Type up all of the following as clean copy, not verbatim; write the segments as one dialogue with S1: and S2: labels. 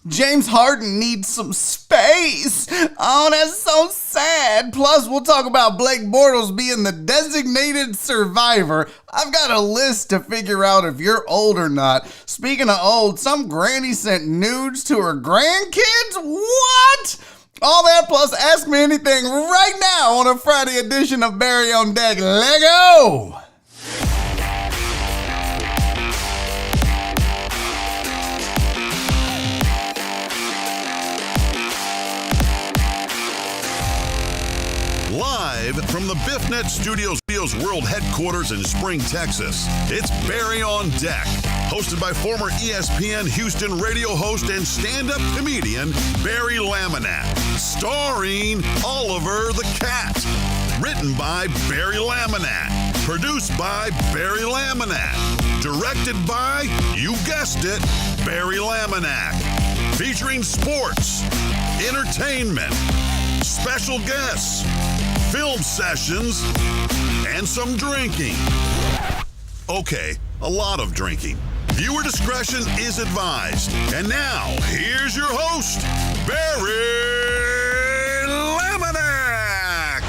S1: James Harden needs some space. Oh, that's so sad. Plus, we'll talk about Blake Bortles being the designated survivor. I've got a list to figure out if you're old or not. Speaking of old, some granny sent nudes to her grandkids? What? All that plus Ask Me Anything right now on a Friday edition of Barry on Deck. Lego!
S2: Live from the BiffNet Studios World Headquarters in Spring, Texas, it's Barry on Deck, hosted by former ESPN Houston radio host and stand-up comedian Barry Laminack, starring Oliver the Cat, written by Barry Laminack, produced by Barry Laminack, directed by, you guessed it, Barry Laminack, featuring sports, entertainment, special guests, film sessions, and some drinking. Okay, a lot of drinking. Viewer discretion is advised. And now, here's your host, Barry Laminack.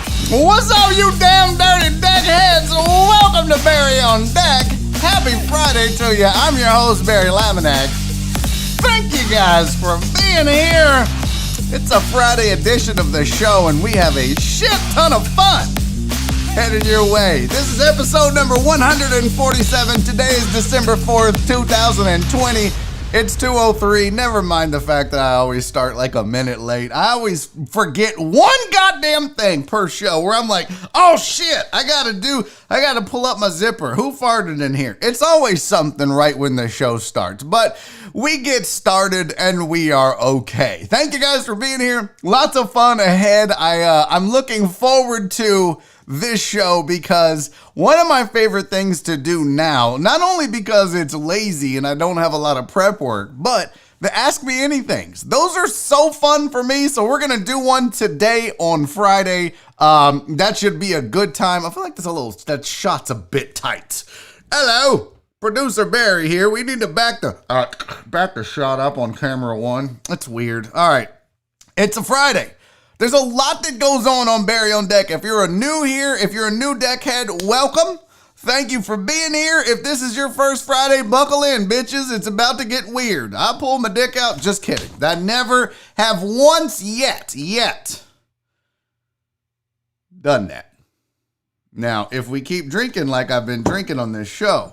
S1: What's up, you damn dirty deckheads? Welcome to Barry on Deck. Happy Friday to you. I'm your host, Barry Laminack. Thank you guys for being here. It's a Friday edition of the show, and we have a shit ton of fun headed your way. This is episode number 147. Today is December 4th, 2020. It's 2:03. Never mind the fact that I always start like a minute late. I always forget one goddamn thing per show where I'm like, oh shit, I gotta pull up my zipper. Who farted in here? It's always something right when the show starts. But we get started and we are okay. Thank you guys for being here. Lots of fun ahead. I'm looking forward to this show because one of my favorite things to do now, not only because it's lazy and I don't have a lot of prep work, but the Ask Me Anythings. Those are so fun for me. So we're going to do one today on Friday. That should be a good time. I feel like that shot's a bit tight. Hello, producer Barry here. We need to back the shot up on camera one. That's weird. All right. It's a Friday. There's a lot that goes on Barry on Deck. If you're a new deckhead, welcome. Thank you for being here. If this is your first Friday, buckle in, bitches. It's about to get weird. I pull my dick out. Just kidding. I never have once yet done that. Now, if we keep drinking like I've been drinking on this show,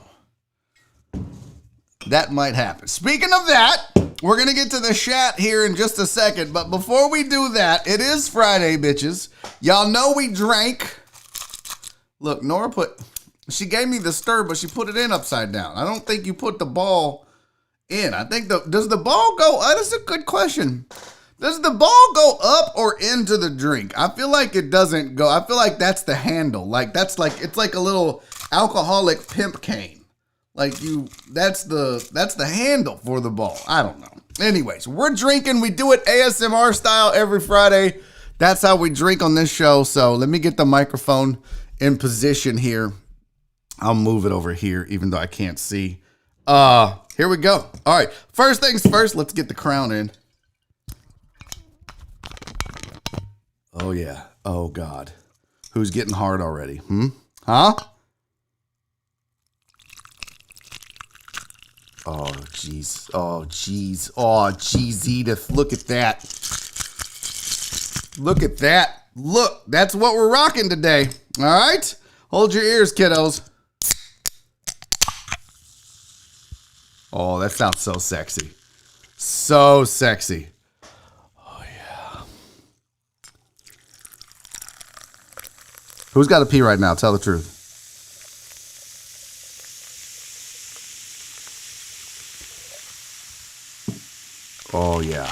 S1: that might happen. Speaking of that, we're going to get to the chat here in just a second, but before we do that, it is Friday, bitches. Y'all know we drank. Look, Nora she gave me the stir, but she put it in upside down. I don't think you put the ball in. I think does the ball go, that's a good question. Does the ball go up or into the drink? I feel like it doesn't go. I feel like that's the handle. It's like a little alcoholic pimp cane. That's the handle for the ball. I don't know. Anyways, we're drinking. We do it ASMR style every Friday. That's how we drink on this show. So let me get the microphone in position here. I'll move it over here, even though I can't see. Here we go. All right. First things first, let's get the crown in. Oh, yeah. Oh, God. Who's getting hard already? Huh? Oh, jeez. Oh, jeez. Oh, jeez, Edith. Look at that. Look at that. Look, that's what we're rocking today. All right? Hold your ears, kiddos. Oh, that sounds so sexy. So sexy. Oh, yeah. Who's got to pee right now? Tell the truth. Oh, yeah.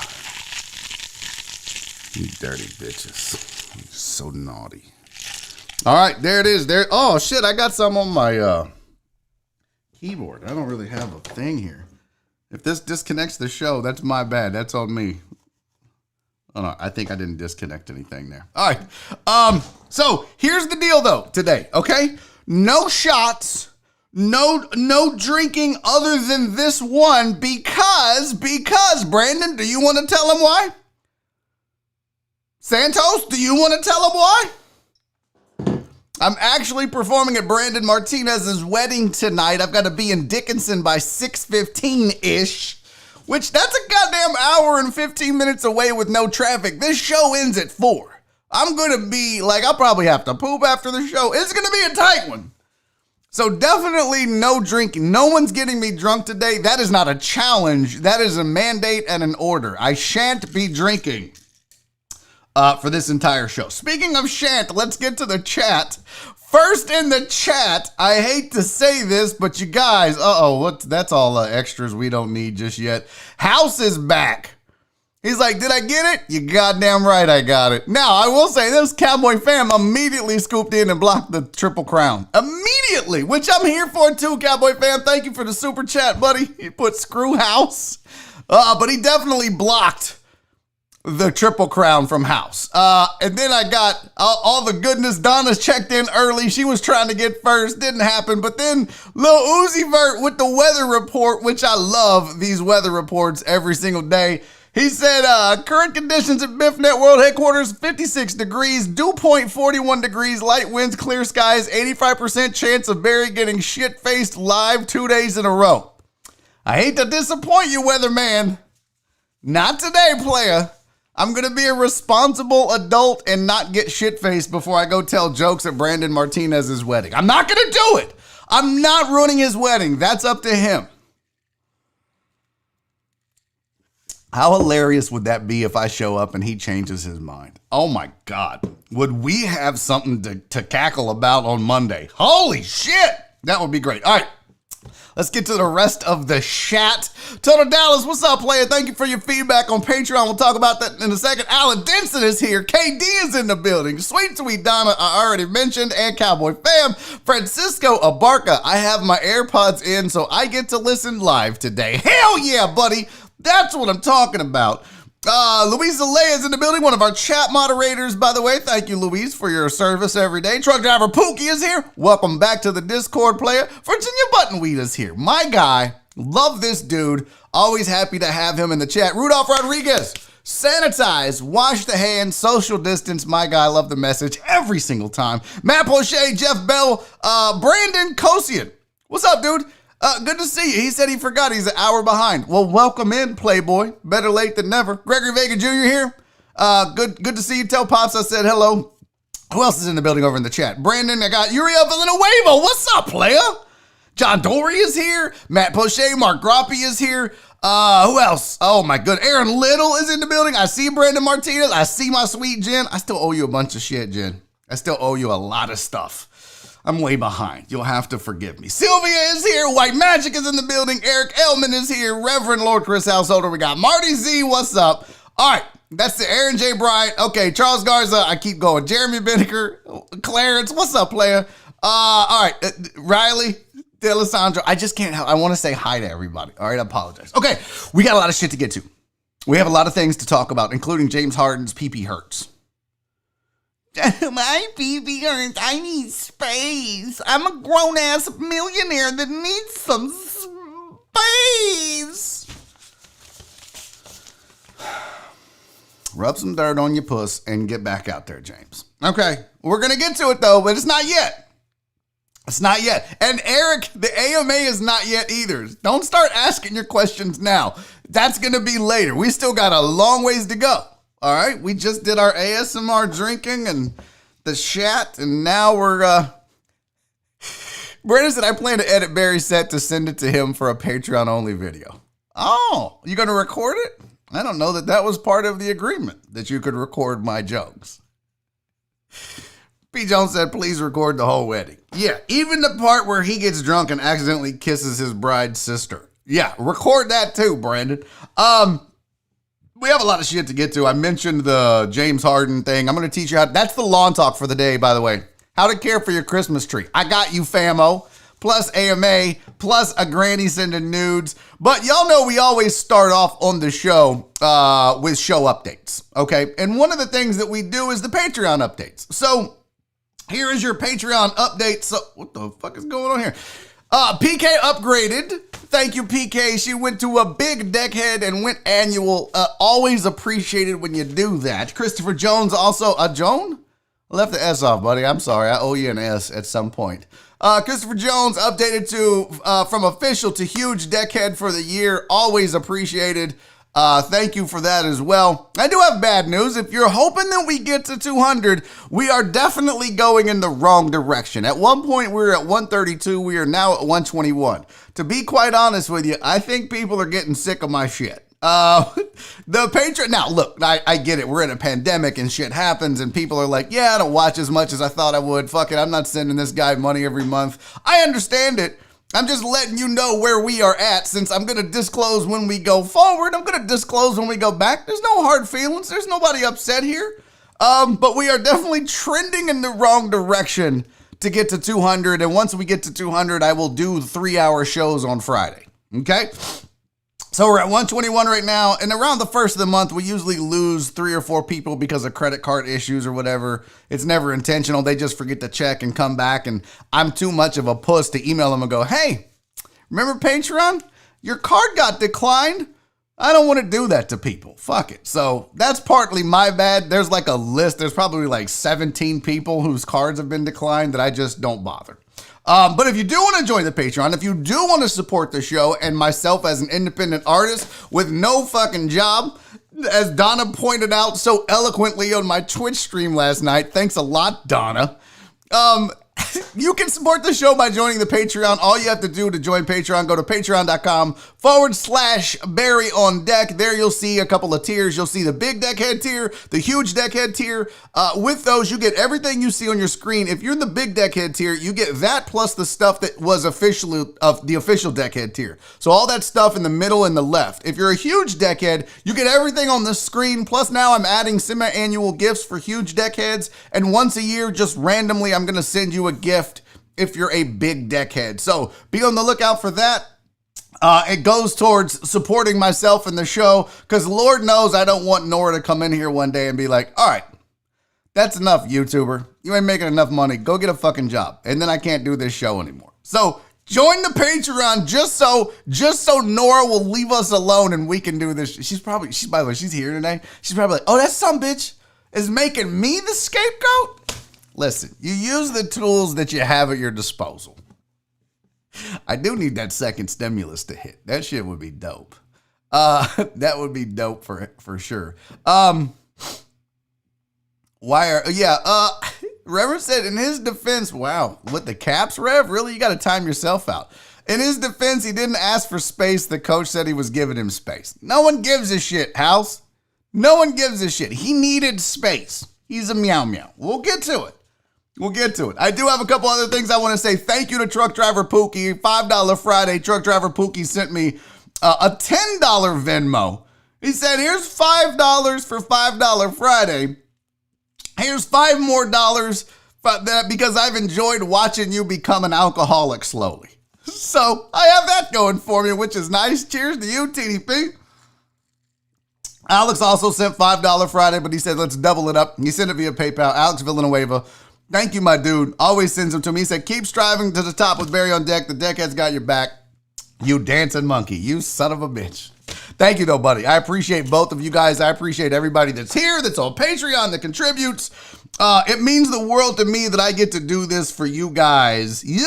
S1: You dirty bitches. You're so naughty. All right, there it is. There. Oh, shit, I got some on my keyboard. I don't really have a thing here. If this disconnects the show, that's my bad. That's on me. Oh, no, I think I didn't disconnect anything there. All right. So here's the deal, though, today, okay? No shots, No drinking other than this one because, Brandon, do you want to tell him why? Santos, do you want to tell him why? I'm actually performing at Brandon Martinez's wedding tonight. I've got to be in Dickinson by 6:15-ish, which that's a goddamn hour and 15 minutes away with no traffic. This show ends at 4. I'm going to be, like, I'll probably have to poop after the show. It's going to be a tight one. So definitely no drinking. No one's getting me drunk today. That is not a challenge. That is a mandate and an order. I shan't be drinking for this entire show. Speaking of shan't, let's get to the chat. First in the chat, I hate to say this, but you guys, that's all extras we don't need just yet. House is back. He's like, did I get it? You goddamn right I got it. Now, I will say this, Cowboy fam immediately scooped in and blocked the Triple Crown. Immediately, which I'm here for too, Cowboy fam. Thank you for the super chat, buddy. He put screw house. But he definitely blocked the Triple Crown from House. And then I got all the goodness. Donna's checked in early. She was trying to get first. Didn't happen. But then Lil Uzi Vert with the weather report, which I love these weather reports every single day. He said, current conditions at BiffNet World Headquarters, 56 degrees, dew point 41 degrees, light winds, clear skies, 85% chance of Barry getting shit-faced live 2 days in a row. I hate to disappoint you, weatherman. Not today, playa. I'm going to be a responsible adult and not get shit-faced before I go tell jokes at Brandon Martinez's wedding. I'm not going to do it. I'm not ruining his wedding. That's up to him. How hilarious would that be if I show up and he changes his mind? Oh my God. Would we have something to cackle about on Monday? Holy shit. That would be great. All right. Let's get to the rest of the chat. Total Dallas, what's up, player? Thank you for your feedback on Patreon. We'll talk about that in a second. Alan Denson is here. KD is in the building. Sweet Donna, I already mentioned, and Cowboy Fam. Francisco Abarca, I have my AirPods in, so I get to listen live today. Hell yeah, buddy. That's what I'm talking about. Luis Alea is in the building, one of our chat moderators, by the way. Thank you, Luis, for your service every day. Truck driver Pookie is here. Welcome back to the Discord, player. Virginia Buttonweed is here. My guy. Love this dude. Always happy to have him in the chat. Rudolph Rodriguez. Sanitize, wash the hands, social distance. My guy, love the message every single time. Matt Poche, Jeff Bell, Brandon Kosian. What's up, dude? Good to see you. He said he forgot he's an hour behind. Well, welcome in, Playboy. Better late than never. Gregory Vega Jr. here. Good to see you. Tell Pops I said hello. Who else is in the building over in the chat? Brandon, I got Uriel Villanueva. What's up, playa? John Dory is here. Matt Poche, Mark Groppy is here. Who else? Oh my good. Aaron Little is in the building. I see Brandon Martinez. I see my sweet Jen. I still owe you a bunch of shit, Jen. I still owe you a lot of stuff. I'm way behind. You'll have to forgive me. Sylvia is here. White Magic is in the building. Eric Elman is here. Reverend Lord Chris Householder. We got Marty Z. What's up? All right. That's the Aaron J. Bryant. Okay. Charles Garza. I keep going. Jeremy Binnicker. Clarence. What's up, player? All right. Riley D'Alessandro. I just can't help. I want to say hi to everybody. All right. I apologize. Okay. We got a lot of shit to get to. We have a lot of things to talk about, including James Harden's pee-pee hurts. My pee-pee hurts. I need space. I'm a grown-ass millionaire that needs some space. Rub some dirt on your puss and get back out there, James. Okay, we're going to get to it, though, but it's not yet. It's not yet. And Eric, the AMA is not yet either. Don't start asking your questions now. That's going to be later. We still got a long ways to go. All right, we just did our ASMR drinking and the chat, and now we're, Brandon said, I plan to edit Barry's set to send it to him for a Patreon-only video. Oh, you going to record it? I don't know that was part of the agreement, that you could record my jokes. P. Jones said, please record the whole wedding. Yeah, even the part where he gets drunk and accidentally kisses his bride's sister. Yeah, record that too, Brandon. We have a lot of shit to get to. I mentioned the James Harden thing. I'm going to teach you how. That's the lawn talk for the day, by the way. How to care for your Christmas tree. I got you, famo. Plus AMA, plus a granny sending nudes. But y'all know we always start off on the show with show updates, okay? And one of the things that we do is the Patreon updates. So here is your Patreon update. So what the fuck is going on here? PK upgraded. Thank you, PK. She went to a big deckhead and went annual. Always appreciated when you do that. Christopher Jones also. Joan? I left the S off, buddy. I'm sorry. I owe you an S at some point. Christopher Jones updated to from official to huge deckhead for the year. Always appreciated. Thank you for that as well. I do have bad news. If you're hoping that we get to 200, we are definitely going in the wrong direction. At one point, we were at 132. We are now at 121. To be quite honest with you, I think people are getting sick of my shit. The Patreon. Now, look, I get it. We're in a pandemic and shit happens and people are like, yeah, I don't watch as much as I thought I would. Fuck it. I'm not sending this guy money every month. I understand it. I'm just letting you know where we are at since I'm going to disclose when we go forward. I'm going to disclose when we go back. There's no hard feelings. There's nobody upset here. But we are definitely trending in the wrong direction to get to 200. And once we get to 200, I will do 3-hour shows on Friday. Okay? So we're at 121 right now, and around the first of the month, we usually lose 3 or 4 people because of credit card issues or whatever. It's never intentional. They just forget to check and come back, and I'm too much of a puss to email them and go, hey, remember Patreon? Your card got declined. I don't want to do that to people. Fuck it. So that's partly my bad. There's like a list. There's probably like 17 people whose cards have been declined that I just don't bother. But if you do want to join the Patreon, if you do want to support the show and myself as an independent artist with no fucking job, as Donna pointed out so eloquently on my Twitch stream last night, thanks a lot, Donna. You can support the show by joining the Patreon. All you have to do to join Patreon, go to patreon.com/Barry on Deck. There you'll see a couple of tiers. You'll see the big deckhead tier, the huge deckhead tier. With those, you get everything you see on your screen. If you're in the big deckhead tier, you get that plus the stuff that was officially of the official deckhead tier. So all that stuff in the middle and the left. If you're a huge deckhead, you get everything on the screen. Plus now I'm adding semi-annual gifts for huge deckheads. And once a year, just randomly, I'm going to send you a gift if you're a big deckhead. So be on the lookout for that. It goes towards supporting myself and the show because Lord knows I don't want Nora to come in here one day and be like, all right, that's enough, YouTuber. You ain't making enough money. Go get a fucking job. And then I can't do this show anymore. So join the Patreon just so Nora will leave us alone and we can do this. By the way, she's here today. She's probably like, oh, that some bitch is making me the scapegoat. Listen, you use the tools that you have at your disposal. I do need that second stimulus to hit. That shit would be dope. That would be dope for sure. Reverend said in his defense, wow, with the caps, Rev, really? You got to time yourself out. In his defense, he didn't ask for space. The coach said he was giving him space. No one gives a shit, House. No one gives a shit. He needed space. He's a meow meow. We'll get to it. I do have a couple other things I want to say. Thank you to Truck Driver Pookie. $5 Friday. Truck Driver Pookie sent me a $10 Venmo. He said, here's $5 for $5 Friday. Here's $5 more because I've enjoyed watching you become an alcoholic slowly. So I have that going for me, which is nice. Cheers to you, TDP. Alex also sent $5 Friday, but he said, let's double it up. He sent it via PayPal. Alex Villanueva. Thank you, my dude. Always sends them to me. He said, keep striving to the top with Barry on Deck. The deckhead's got your back. You dancing monkey. You son of a bitch. Thank you, though, buddy. I appreciate both of you guys. I appreciate everybody that's here, that's on Patreon, that contributes. It means the world to me that I get to do this for you guys. Sylvia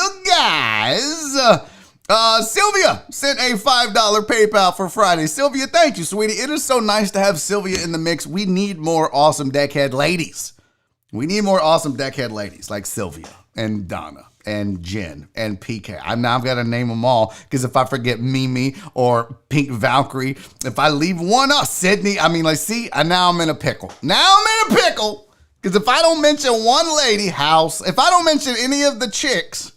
S1: sent a $5 PayPal for Friday. Sylvia, thank you, sweetie. It is so nice to have Sylvia in the mix. We need more awesome deckhead ladies. We need more awesome deckhead ladies like Sylvia and Donna and Jen and PK. I've got to name them all because if I forget Mimi or Pink Valkyrie, if I leave one up, Sydney, now I'm in a pickle. Because if I don't mention one lady, House, if I don't mention any of the chicks,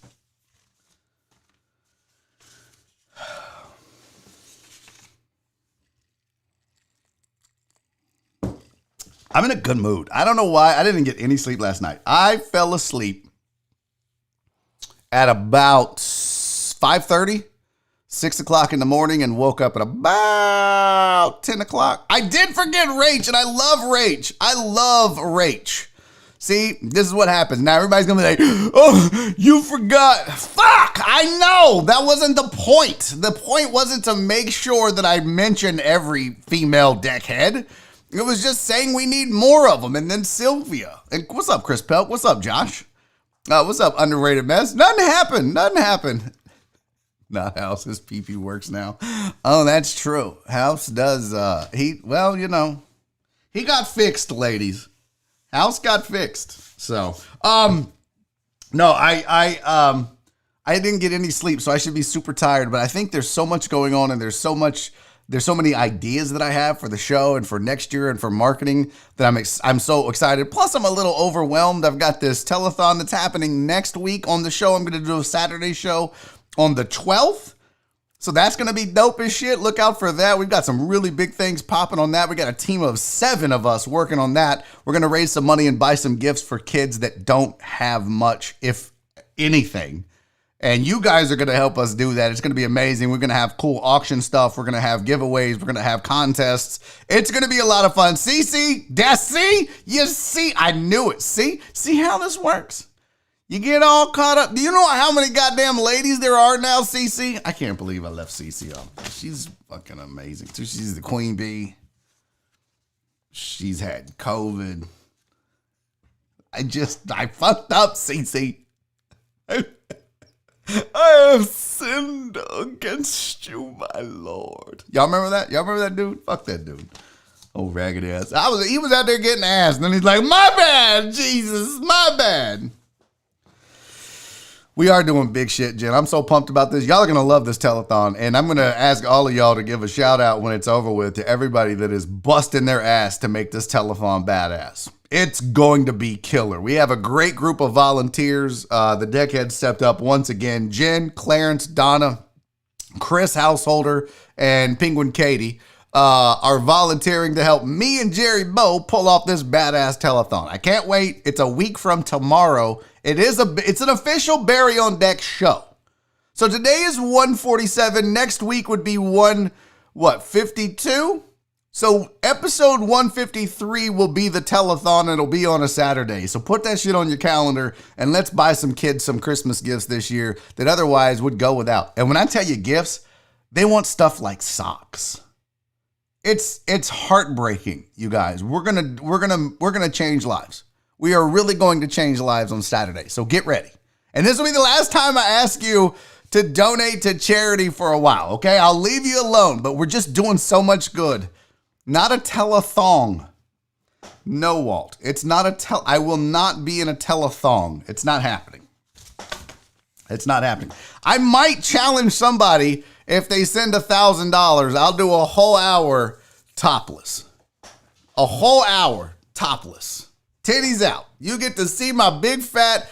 S1: I'm in a good mood. I don't know why. I didn't get any sleep last night. I fell asleep at about 5:30, 6 o'clock in the morning and woke up at about 10 o'clock. I did forget Rach, and I love Rach. See, this is what happens. Now everybody's going to be like, oh, you forgot. Fuck, I know. That wasn't the point. The point wasn't to make sure that I mentioned every female deckhead. It was just saying we need more of them. And then Sylvia. And what's up, Chris Pelt? What's up, Josh? What's up, underrated mess? Nothing happened. Not House. His PP works now. Oh, that's true. House does. He got fixed, ladies. House got fixed. So, no, I didn't get any sleep, so I should be super tired. But I think there's so much going on, and there's so many ideas that I have for the show and for next year and for marketing that I'm so excited. Plus, I'm a little overwhelmed. I've got this telethon that's happening next week on the show. I'm going to do a Saturday show on the 12th. So that's going to be dope as shit. Look out for that. We've got some really big things popping on that. We got a team of 7 of us working on that. We're going to raise some money and buy some gifts for kids that don't have much, if anything. And you guys are going to help us do that. It's going to be amazing. We're going to have cool auction stuff. We're going to have giveaways. We're going to have contests. It's going to be a lot of fun. See? You see? I knew it. See how this works? You get all caught up. Do you know how many goddamn ladies there are now, CC? I can't believe I left CC off. She's fucking amazing, too. She's the queen bee. She's had COVID. I fucked up, CC. I have sinned against you, my Lord. Y'all remember that? Y'all remember that dude? Fuck that dude. Oh, ragged ass. He was out there getting ass, and then he's like, my bad, Jesus, my bad. We are doing big shit, Jen. I'm so pumped about this. Y'all are going to love this telethon, and I'm going to ask all of y'all to give a shout out when it's over with to everybody that is busting their ass to make this telethon badass. It's going to be killer. We have a great group of volunteers. The deckhead stepped up once again. Jen, Clarence, Donna, Chris Householder, and Penguin Katie are volunteering to help me and Jerry Bow pull off this badass telethon. I can't wait. It's a week from tomorrow. It's an official Barry on Deck show. So today is 147. Next week would be 52? So episode 153 will be the telethon. It'll be on a Saturday. So put that shit on your calendar and let's buy some kids some Christmas gifts this year that otherwise would go without. And when I tell you gifts, they want stuff like socks. It's heartbreaking, you guys. We're gonna change lives. We are really going to change lives on Saturday. So get ready. And this will be the last time I ask you to donate to charity for a while, okay? I'll leave you alone, but we're just doing so much good. Not a telethon. No, Walt. It's not I will not be in a telethon. It's not happening. It's not happening. I might challenge somebody if they send $1,000. I'll do a whole hour topless. A whole hour topless. Titties out. You get to see my big fat,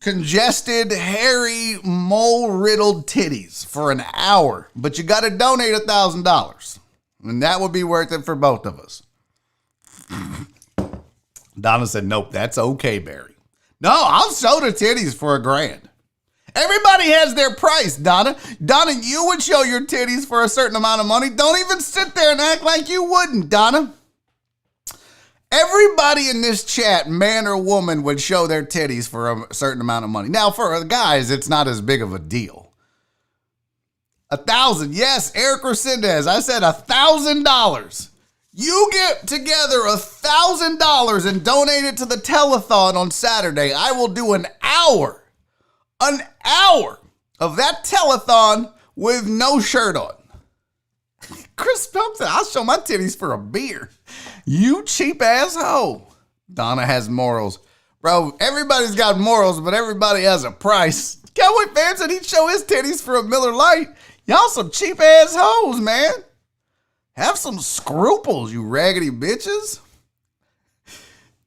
S1: congested, hairy, mole-riddled titties for an hour. But you got to donate $1,000. And that would be worth it for both of us. Donna said, nope, that's okay, Barry. No, I'll show the titties for $1,000. Everybody has their price, Donna. Donna, you would show your titties for a certain amount of money. Don't even sit there and act like you wouldn't, Donna. Everybody in this chat, man or woman, would show their titties for a certain amount of money. Now, for guys, it's not as big of a deal. 1,000. Yes, Eric Resendez. I said $1,000. You get together $1,000 and donate it to the telethon on Saturday. I will do an hour of that telethon with no shirt on. Chris Phelps said, I'll show my titties for a beer. You cheap asshole. Donna has morals. Bro, everybody's got morals, but everybody has a price. Cowboy Fan said he'd show his titties for a Miller Lite. Y'all some cheap assholes, man. Have some scruples, you raggedy bitches.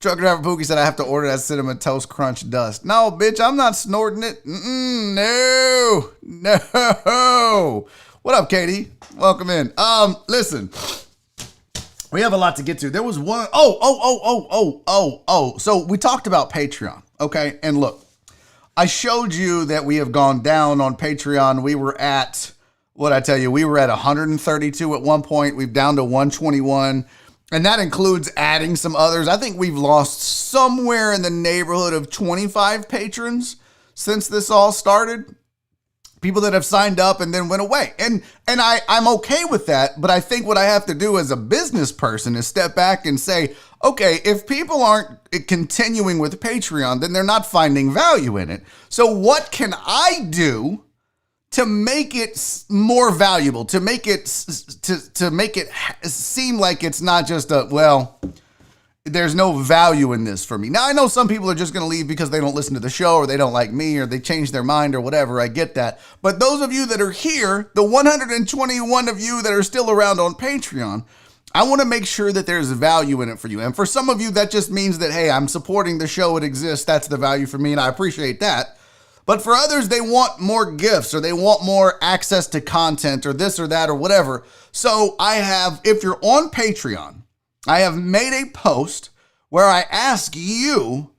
S1: Truck driver Pookie said I have to order that cinnamon toast crunch dust. No, bitch, I'm not snorting it. No. What up, Katie? Welcome in. Listen, we have a lot to get to. There was one. So we talked about Patreon, okay? And look, I showed you that we have gone down on Patreon. We were at, what'd I tell you? We were at 132 at one point. We've down to 121. And that includes adding some others. I think we've lost somewhere in the neighborhood of 25 patrons since this all started. People that have signed up and then went away. And I'm okay with that, but I think what I have to do as a business person is step back and say, okay, if people aren't continuing with Patreon, then they're not finding value in it. So what can I do to make it more valuable, to make it seem like it's not just there's no value in this for me. Now, I know some people are just going to leave because they don't listen to the show or they don't like me or they change their mind or whatever. I get that. But those of you that are here, the 121 of you that are still around on Patreon, I want to make sure that there's value in it for you. And for some of you, that just means that, hey, I'm supporting the show. It exists. That's the value for me. And I appreciate that. But for others, they want more gifts or they want more access to content or this or that or whatever. So if you're on Patreon, I have made a post where I ask you,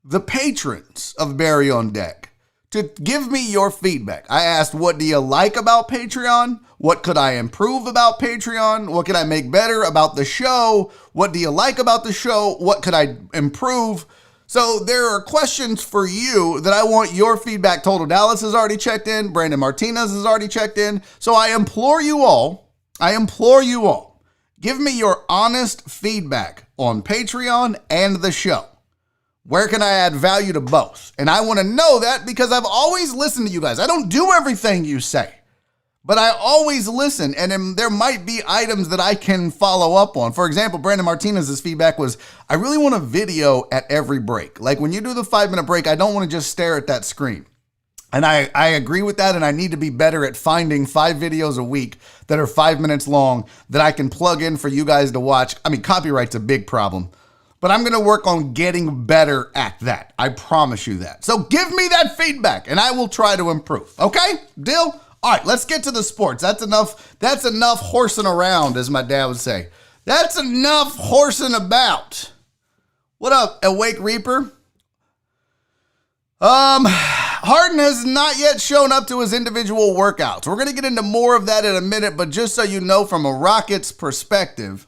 S1: the patrons of Barry on Deck, to give me your feedback. I asked, what do you like about Patreon? What could I improve about Patreon? What could I make better about the show? What do you like about the show? What could I improve? So there are questions for you that I want your feedback. Total Dallas has already checked in. Brandon Martinez has already checked in. So I implore you all, give me your honest feedback on Patreon and the show. Where can I add value to both? And I want to know that because I've always listened to you guys. I don't do everything you say, but I always listen. And there might be items that I can follow up on. For example, Brandon Martinez's feedback was, I really want a video at every break. Like when you do the 5-minute break, I don't want to just stare at that screen. And I agree with that, and I need to be better at finding 5 videos a week that are 5 minutes long that I can plug in for you guys to watch. I mean, copyright's a big problem, but I'm going to work on getting better at that. I promise you that. So give me that feedback, and I will try to improve. Okay? Deal? All right, let's get to the sports. That's enough horsing around, as my dad would say. That's enough horsing about. What up, Awake Reaper? Harden has not yet shown up to his individual workouts. We're going to get into more of that in a minute, but just so you know, from a Rockets perspective,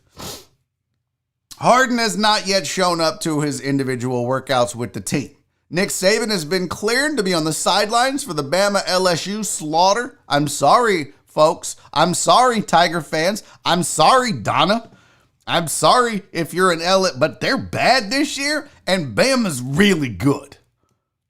S1: Harden has not yet shown up to his individual workouts with the team. Nick Saban has been cleared to be on the sidelines for the Bama LSU slaughter. I'm sorry, folks. I'm sorry, Tiger fans. I'm sorry, Donna. I'm sorry if you're an L, but they're bad this year, and Bama's really good.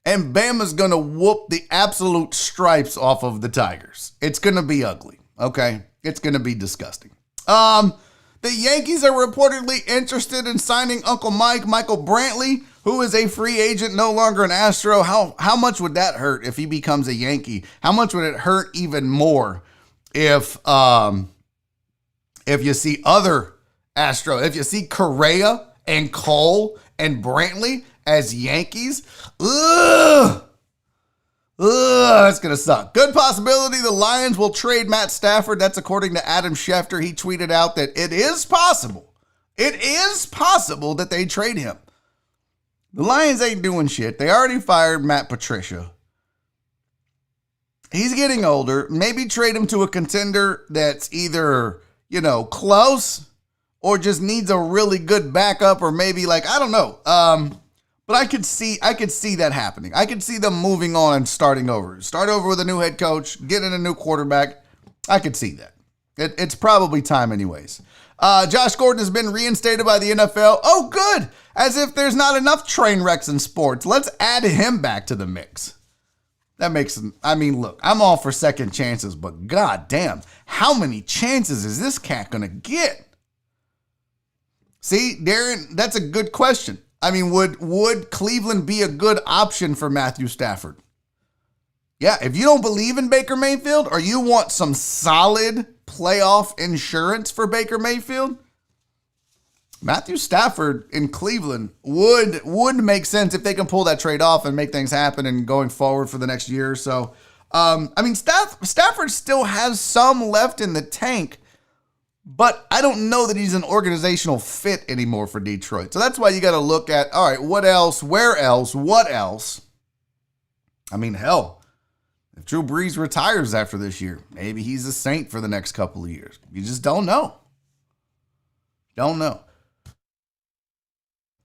S1: And Bama's going to whoop the absolute stripes off of the Tigers. It's going to be ugly, okay? It's going to be disgusting. The Yankees are reportedly interested in signing Uncle Michael Brantley, who is a free agent, no longer an Astro. How much would that hurt if he becomes a Yankee? How much would it hurt even more if you see other Astro, if you see Correa and Cole and Brantley as Yankees? Ugh, that's going to suck. Good possibility the Lions will trade Matt Stafford. That's according to Adam Schefter. He tweeted out that it is possible. It is possible that they trade him. The Lions ain't doing shit. They already fired Matt Patricia. He's getting older. Maybe trade him to a contender that's either, close or just needs a really good backup, or maybe I don't know. But I could see that happening. I could see them moving on and starting over. Start over with a new head coach, get in a new quarterback. I could see that. It's probably time anyways. Josh Gordon has been reinstated by the NFL. Oh, good. As if there's not enough train wrecks in sports. Let's add him back to the mix. Look, I'm all for second chances, but goddamn, how many chances is this cat going to get? See, Darren, that's a good question. Would Cleveland be a good option for Matthew Stafford? Yeah, if you don't believe in Baker Mayfield or you want some solid playoff insurance for Baker Mayfield, Matthew Stafford in Cleveland would make sense if they can pull that trade off and make things happen and going forward for the next year or so. Stafford still has some left in the tank, but I don't know that he's an organizational fit anymore for Detroit. So that's why you got to look at, all right, what else? Where else? What else? Hell, if Drew Brees retires after this year, maybe he's a Saint for the next couple of years. You just don't know. Don't know.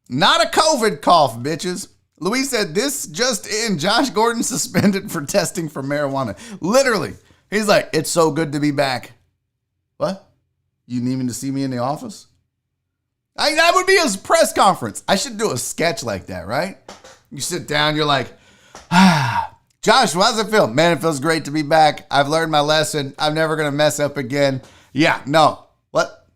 S1: Not a COVID cough, bitches. Luis said, this just in, Josh Gordon suspended for testing for marijuana. Literally. He's like, it's so good to be back. What? You need me to see me in the office? That would be his press conference. I should do a sketch like that, right? You sit down, you're like, Josh, how does it feel? Man, it feels great to be back. I've learned my lesson. I'm never going to mess up again. Yeah, no. What?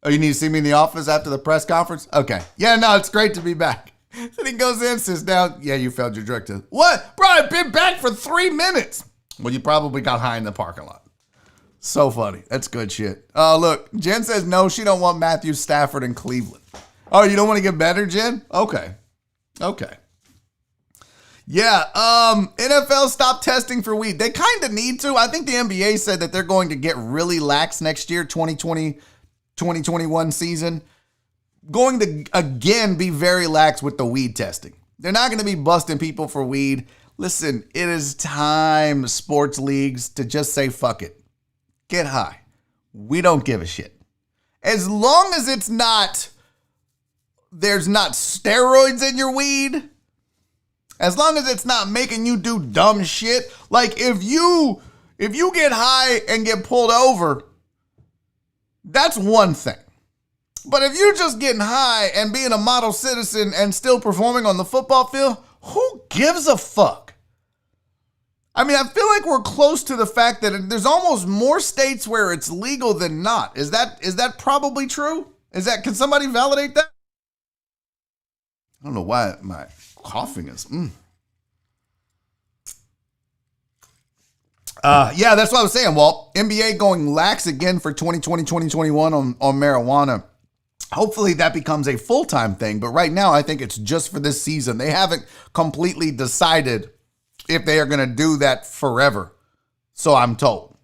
S1: Oh, you need to see me in the office after the press conference? Okay. Yeah, no, it's great to be back. Then he goes in, sits down. Yeah, you failed your drug test. What? Bro, I've been back for 3 minutes. Well, you probably got high in the parking lot. So funny. That's good shit. Oh, look. Jen says no, she don't want Matthew Stafford in Cleveland. Oh, you don't want to get better, Jen? Okay. Yeah, NFL stopped testing for weed. They kind of need to. I think the NBA said that they're going to get really lax next year, 2020, 2021 season. Going to, again, be very lax with the weed testing. They're not going to be busting people for weed. Listen, it is time, sports leagues, to just say, fuck it. Get high. We don't give a shit. As long as it's not, there's not steroids in your weed. As long as it's not making you do dumb shit. Like if you get high and get pulled over, that's one thing. But if you're just getting high and being a model citizen and still performing on the football field, who gives a fuck? I mean, I feel like we're close to the fact that there's almost more states where it's legal than not. Is that probably true? Can somebody validate that? I don't know why my coughing is. Yeah, that's what I was saying, Walt. NBA going lax again for 2020, 2021 on marijuana. Hopefully that becomes a full-time thing, but right now I think it's just for this season. They haven't completely decided if they are going to do that forever, so I'm told.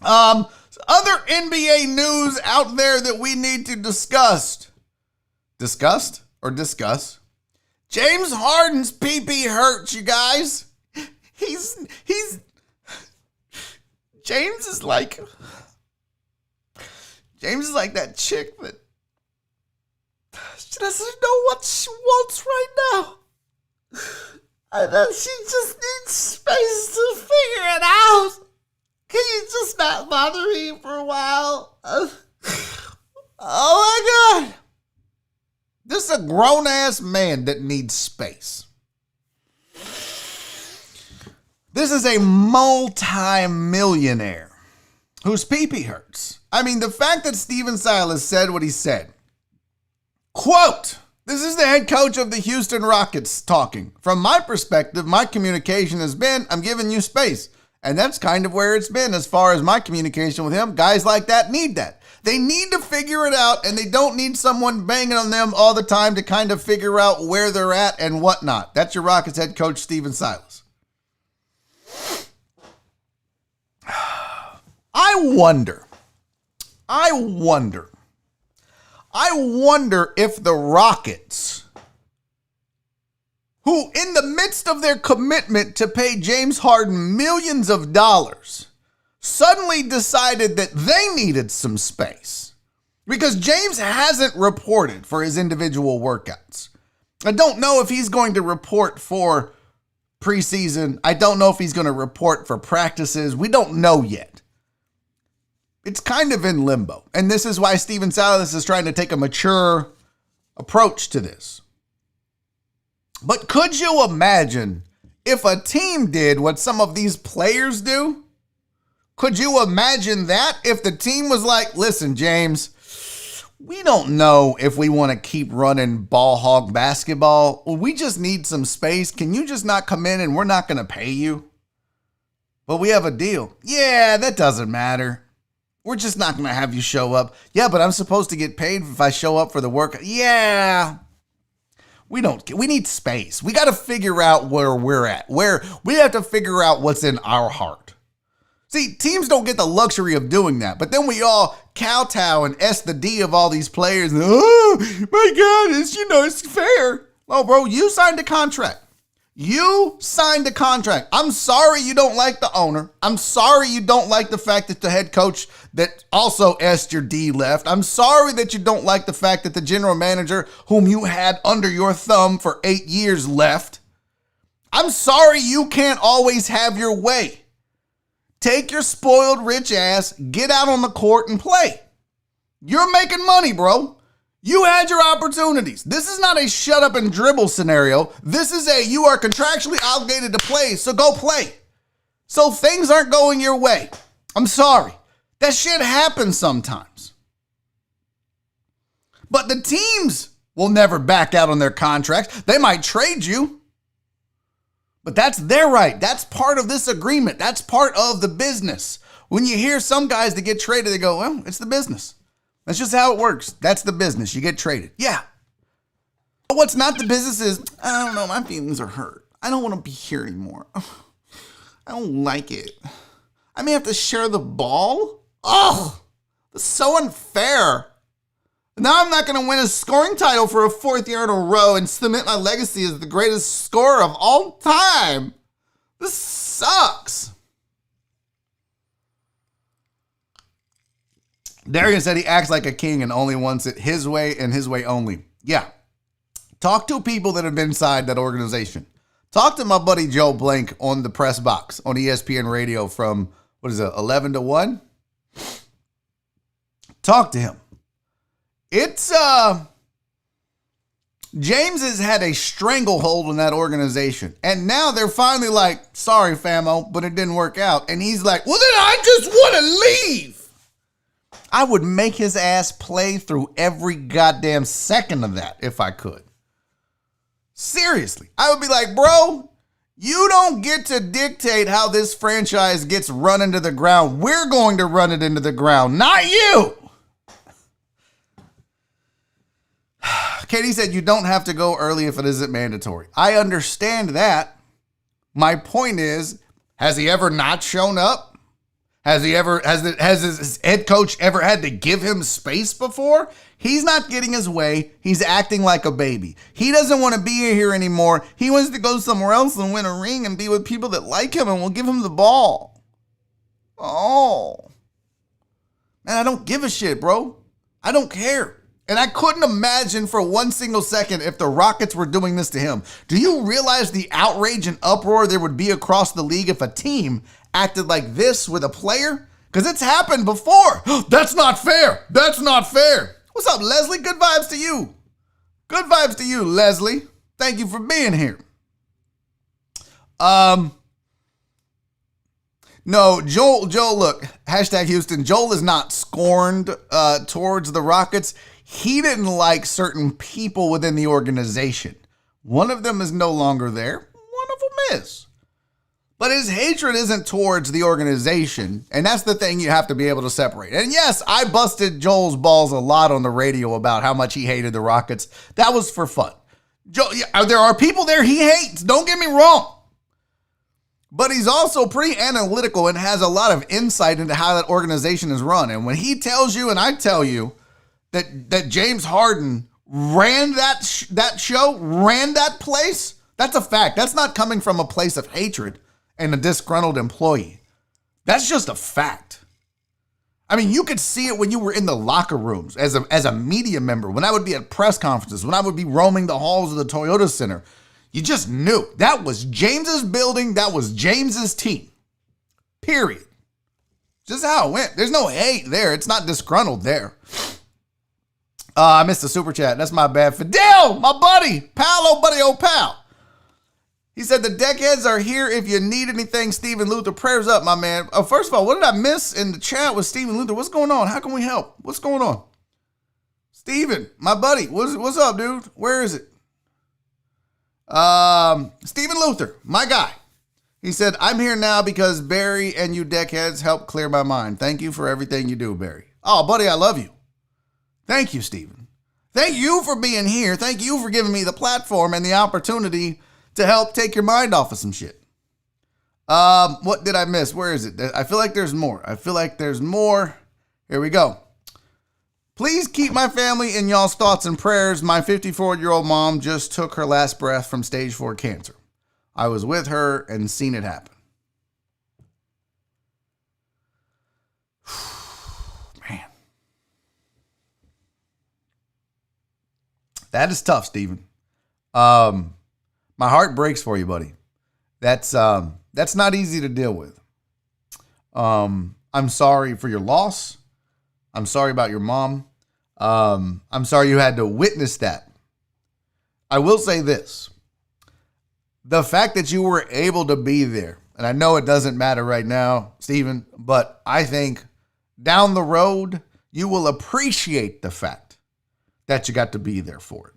S1: Other NBA news out there that we need to discuss. Discuss? James Harden's pee-pee hurts, you guys. James is like that chick that she doesn't know what she wants right now. She just needs space to figure it out. Can you just not bother me for a while? Oh my God. This is a grown-ass man that needs space. This is a multi-millionaire whose pee-pee hurts. I mean, the fact that Steven Silas said what he said. Quote, this is the head coach of the Houston Rockets talking. From my perspective, my communication has been, I'm giving you space. And that's kind of where it's been as far as my communication with him. Guys like that need that. They need to figure it out, and they don't need someone banging on them all the time to kind of figure out where they're at and whatnot. That's your Rockets head coach, Steven Silas. I wonder if the Rockets, who in the midst of their commitment to pay James Harden millions of dollars, suddenly decided that they needed some space. Because James hasn't reported for his individual workouts. I don't know if he's going to report for preseason. I don't know if he's going to report for practices. We don't know yet. It's kind of in limbo. And this is why Steven Silas is trying to take a mature approach to this. But could you imagine if a team did what some of these players do? Could you imagine that if the team was like, listen, James, we don't know if we want to keep running ball hog basketball. We just need some space. Can you just not come in and we're not going to pay you? But we have a deal. Yeah, that doesn't matter. We're just not going to have you show up. Yeah, but I'm supposed to get paid if I show up for the work. Yeah. We need space. We got to figure out where we're at. We have to figure out what's in our heart. See, teams don't get the luxury of doing that. But then we all kowtow and S the D of all these players. Oh, my God, it's fair. Oh, bro, you signed a contract. You signed a contract. I'm sorry you don't like the owner. I'm sorry you don't like the fact that the head coach that also asked your D left. I'm sorry that you don't like the fact that the general manager whom you had under your thumb for 8 years left. I'm sorry you can't always have your way. Take your spoiled rich ass, get out on the court and play. You're making money, bro. You had your opportunities. This is not a shut up and dribble scenario. This is a you are contractually obligated to play, so go play. So things aren't going your way. I'm sorry. That shit happens sometimes. But the teams will never back out on their contracts. They might trade you. But that's their right. That's part of this agreement. That's part of the business. When you hear some guys that get traded, they go, well, it's the business. That's just how it works. That's the business. You get traded. Yeah. But what's not the business is, I don't know, my feelings are hurt. I don't want to be here anymore. I don't like it. I may have to share the ball. Oh, that's so unfair. Now I'm not going to win a scoring title for a 4th year in a row and cement my legacy as the greatest scorer of all time. This sucks. Darian said he acts like a king and only wants it his way and his way only. Yeah. Talk to people that have been inside that organization. Talk to my buddy Joe Blank on the press box on ESPN radio from, 11 to 1? Talk to him. It's, James has had a stranglehold on that organization. And now they're finally like, sorry, famo, but it didn't work out. And he's like, well, then I just want to leave. I would make his ass play through every goddamn second of that if I could. Seriously. I would be like, bro, you don't get to dictate how this franchise gets run into the ground. We're going to run it into the ground, not you. Katie said you don't have to go early if it isn't mandatory. I understand that. My point is, has he ever not shown up? Has his head coach ever had to give him space before? He's not getting his way. He's acting like a baby. He doesn't want to be here anymore. He wants to go somewhere else and win a ring and be with people that like him and will give him the ball. Oh. Man, I don't give a shit, bro. I don't care. And I couldn't imagine for one single second if the Rockets were doing this to him. Do you realize the outrage and uproar there would be across the league if a team acted like this with a player? Because it's happened before. That's not fair. That's not fair. What's up, Leslie? Good vibes to you. Good vibes to you, Leslie. Thank you for being here. No, Joel, look, hashtag Houston. Joel is not scorned towards the Rockets. He didn't like certain people within the organization. One of them is no longer there. One of them is. But his hatred isn't towards the organization, and that's the thing you have to be able to separate. And yes, I busted Joel's balls a lot on the radio about how much he hated the Rockets. That was for fun. There are people there he hates, don't get me wrong. But he's also pretty analytical and has a lot of insight into how that organization is run. And when he tells you, and I tell you, that James Harden ran that show, ran that place, that's a fact. That's not coming from a place of hatred and a disgruntled employee. That's just a fact. I mean, you could see it when you were in the locker rooms as a media member, when I would be at press conferences, when I would be roaming the halls of the Toyota Center. You just knew that was James's building. That was James's team. Period. Just how it went. There's no hate there. It's not disgruntled there. I missed the super chat. That's my bad. Fidel, my buddy. Pal, oh buddy, oh pal. He said the deckheads are here if you need anything. Stephen Luther, prayers up, my man. First of all, what did I miss in the chat with Stephen Luther? What's going on? How can we help? What's going on? Stephen, my buddy. What's up, dude? Where is it? Stephen Luther, my guy. He said, I'm here now because Barry and you deckheads helped clear my mind. Thank you for everything you do, Barry. Oh, buddy, I love you. Thank you, Stephen. Thank you for being here. Thank you for giving me the platform and the opportunity to help take your mind off of some shit. What did I miss? Where is it? I feel like there's more. Here we go. Please keep my family in y'all's thoughts and prayers. My 54-year-old mom just took her last breath from stage 4 cancer. I was with her and seen it happen. Man. That is tough, Steven. My heart breaks for you, buddy. That's not easy to deal with. I'm sorry for your loss. I'm sorry about your mom. I'm sorry you had to witness that. I will say this. The fact that you were able to be there, and I know it doesn't matter right now, Steven, but I think down the road, you will appreciate the fact that you got to be there for it.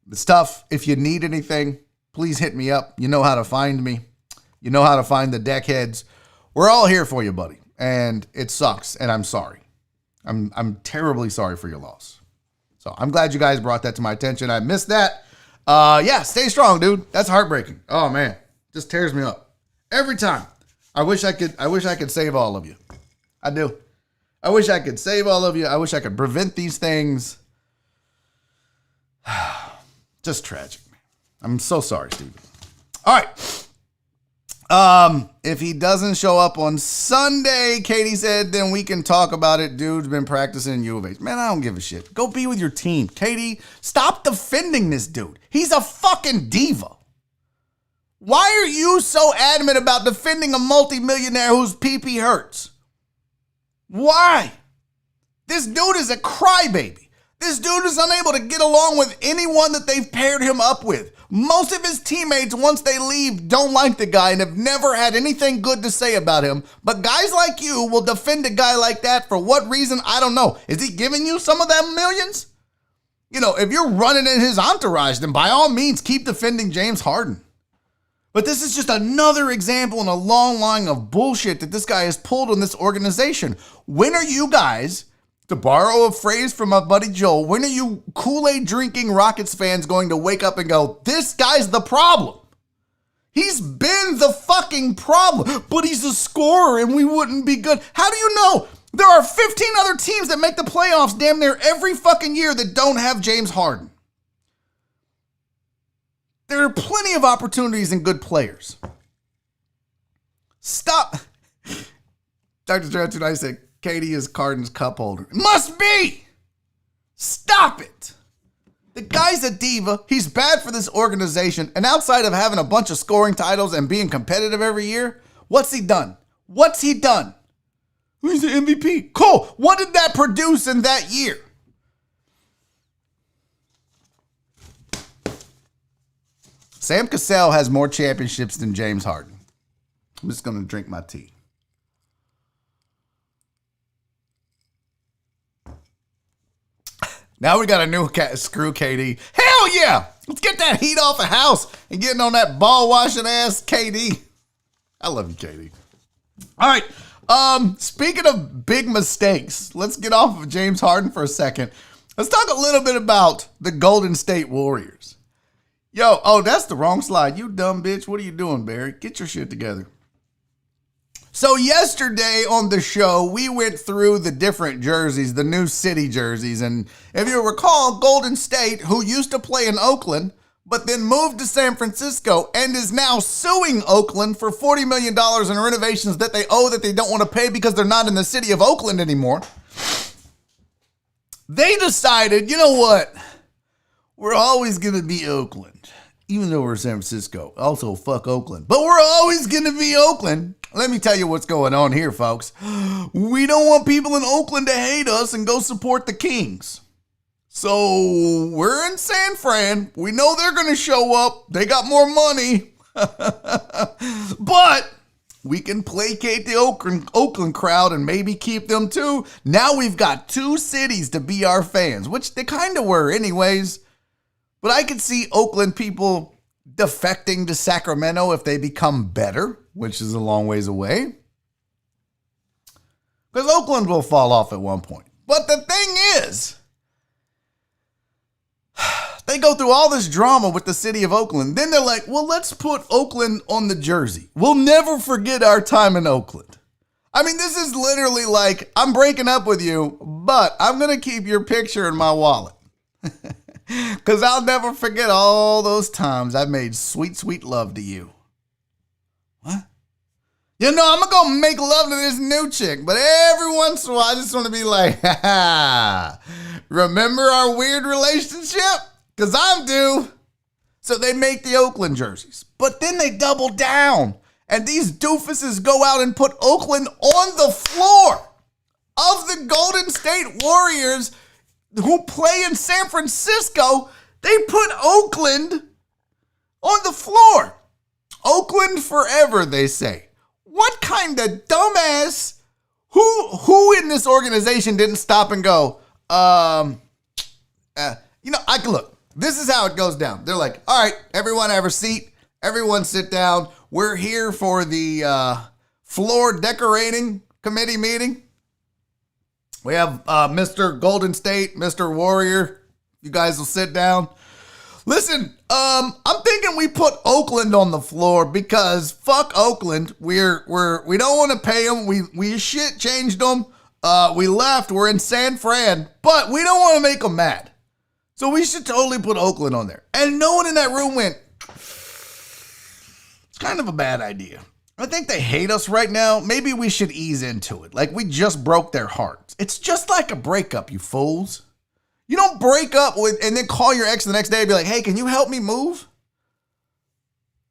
S1: It's tough. If you need anything, please hit me up. You know how to find me. You know how to find the deckheads. We're all here for you, buddy. And it sucks, and I'm sorry. I'm terribly sorry for your loss. So I'm glad you guys brought that to my attention. I missed that. Yeah, stay strong, dude. That's heartbreaking. Oh man, just tears me up every time. I wish I could save all of you. I do. I wish I could save all of you. I wish I could prevent these things. Just tragic, man. I'm so sorry, Steven. All right. If he doesn't show up on Sunday, Katie said, then we can talk about it. Dude's been practicing in U of H. Man, I don't give a shit. Go be with your team. Katie, stop defending this dude. He's a fucking diva. Why are you so adamant about defending a multimillionaire whose pee-pee hurts? Why? This dude is a crybaby. This dude is unable to get along with anyone that they've paired him up with. Most of his teammates, once they leave, don't like the guy and have never had anything good to say about him. But guys like you will defend a guy like that for what reason? I don't know. Is he giving you some of them millions? You know, if you're running in his entourage, then by all means, keep defending James Harden. But this is just another example in a long line of bullshit that this guy has pulled on this organization. When are you guys, to borrow a phrase from my buddy Joel, when are you Kool-Aid drinking Rockets fans going to wake up and go, this guy's the problem? He's been the fucking problem, but he's a scorer and we wouldn't be good. How do you know? There are 15 other teams that make the playoffs damn near every fucking year that don't have James Harden. There are plenty of opportunities and good players. Stop. Dr. Dre tonight said, Katie is Harden's cup holder. Must be! Stop it! The guy's a diva. He's bad for this organization. And outside of having a bunch of scoring titles and being competitive every year, what's he done? What's he done? He's the MVP. Cool. What did that produce in that year? Sam Cassell has more championships than James Harden. I'm just going to drink my tea. Now we got a new screw KD. Hell yeah! Let's get that heat off the house and getting on that ball washing ass KD. I love you, KD. All right. Speaking of big mistakes, let's get off of James Harden for a second. Let's talk a little bit about the Golden State Warriors. Yo, oh, that's the wrong slide. You dumb bitch. What are you doing, Barry? Get your shit together. So yesterday on the show, we went through the different jerseys, the new city jerseys. And if you recall, Golden State, who used to play in Oakland, but then moved to San Francisco and is now suing Oakland for $40 million in renovations that they owe that they don't want to pay because they're not in the city of Oakland anymore. They decided, you know what? We're always going to be Oakland, even though we're San Francisco. Also, fuck Oakland. But we're always going to be Oakland. Let me tell you what's going on here, folks. We don't want people in Oakland to hate us and go support the Kings. So we're in San Fran. We know they're going to show up. They got more money. But we can placate the Oakland crowd and maybe keep them too. Now we've got two cities to be our fans, which they kind of were anyways. But I could see Oakland people defecting to Sacramento if they become better, which is a long ways away. Because Oakland will fall off at one point. But the thing is, they go through all this drama with the city of Oakland. Then they're like, well, let's put Oakland on the jersey. We'll never forget our time in Oakland. I mean, this is literally like, I'm breaking up with you, but I'm going to keep your picture in my wallet. Because I'll never forget all those times I made sweet, sweet love to you. What? You know, I'm going to make love to this new chick, but every once in a while, I just want to be like, ha ha, remember our weird relationship? Because I'm due. So they make the Oakland jerseys, but then they double down. And these doofuses go out and put Oakland on the floor of the Golden State Warriors who play in San Francisco. They put Oakland on the floor. Oakland forever, they say. What kind of dumbass, who in this organization didn't stop and go, look, this is how it goes down. They're like, all right, everyone have a seat. Everyone sit down. We're here for the floor decorating committee meeting. We have Mr. Golden State, Mr. Warrior. You guys will sit down. Listen, I'm thinking we put Oakland on the floor because fuck Oakland. We don't want to pay them. We shit changed them. We left. We're in San Fran, but we don't want to make them mad. So we should totally put Oakland on there. And no one in that room went, it's kind of a bad idea. I think they hate us right now. Maybe we should ease into it. Like we just broke their hearts. It's just like a breakup, you fools. You don't break up with and then call your ex the next day and be like, hey, can you help me move?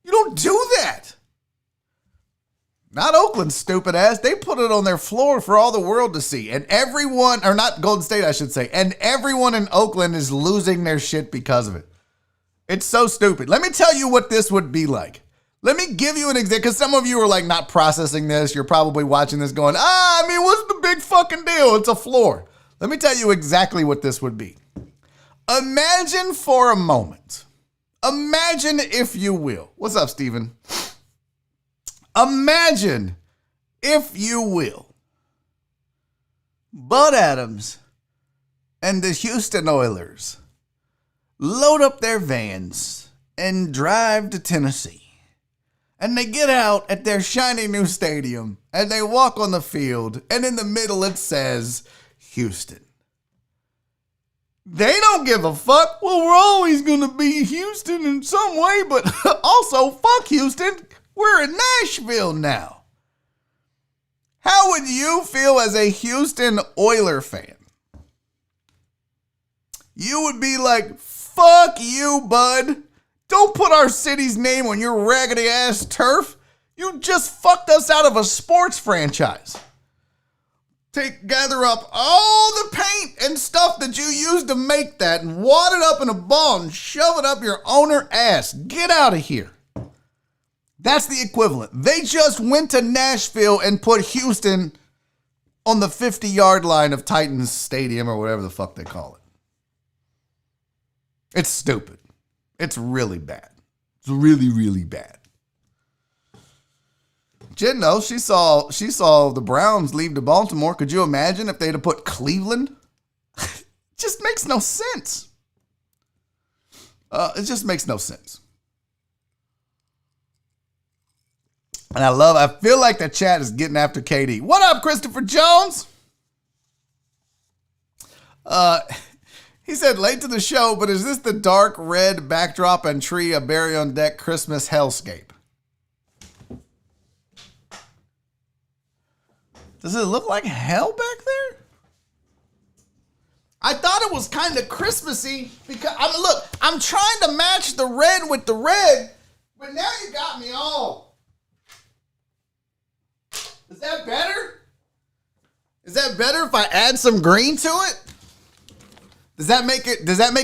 S1: You don't do that. Not Oakland's stupid ass. They put it on their floor for all the world to see. And everyone, or not Golden State, I should say, and everyone in Oakland is losing their shit because of it. It's so stupid. Let me tell you what this would be like. Let me give you an example, because some of you are like not processing this. You're probably watching this going, what's the big fucking deal? It's a floor. Let me tell you exactly what this would be. Imagine for a moment. Imagine, if you will. What's up, Steven? Imagine, if you will, Bud Adams and the Houston Oilers load up their vans and drive to Tennessee. And they get out at their shiny new stadium and they walk on the field, and in the middle it says Houston. They don't give a fuck. Well, we're always going to be Houston in some way, but also fuck Houston. We're in Nashville now. How would you feel as a Houston Oiler fan? You would be like, fuck you, bud. Don't put our city's name on your raggedy ass turf. You just fucked us out of a sports franchise. Gather up all the paint and stuff that you used to make that and wad it up in a ball and shove it up your owner ass. Get out of here. That's the equivalent. They just went to Nashville and put Houston on the 50-yard line of Titans Stadium or whatever the fuck they call it. It's stupid. It's really bad. It's really, really bad. Jen knows she saw the Browns leave to Baltimore. Could you imagine if they'd have put Cleveland? Just makes no sense. It just makes no sense. And I feel like the chat is getting after KD. What up, Christopher Jones? He said, late to the show, but is this the dark red backdrop and tree of Barry on Deck Christmas hellscape? Does it look like hell back there? I thought it was kind of Christmassy because, I'm trying to match the red with the red, but now you got me all. Is that better? Is that better if I add some green to it? Does that make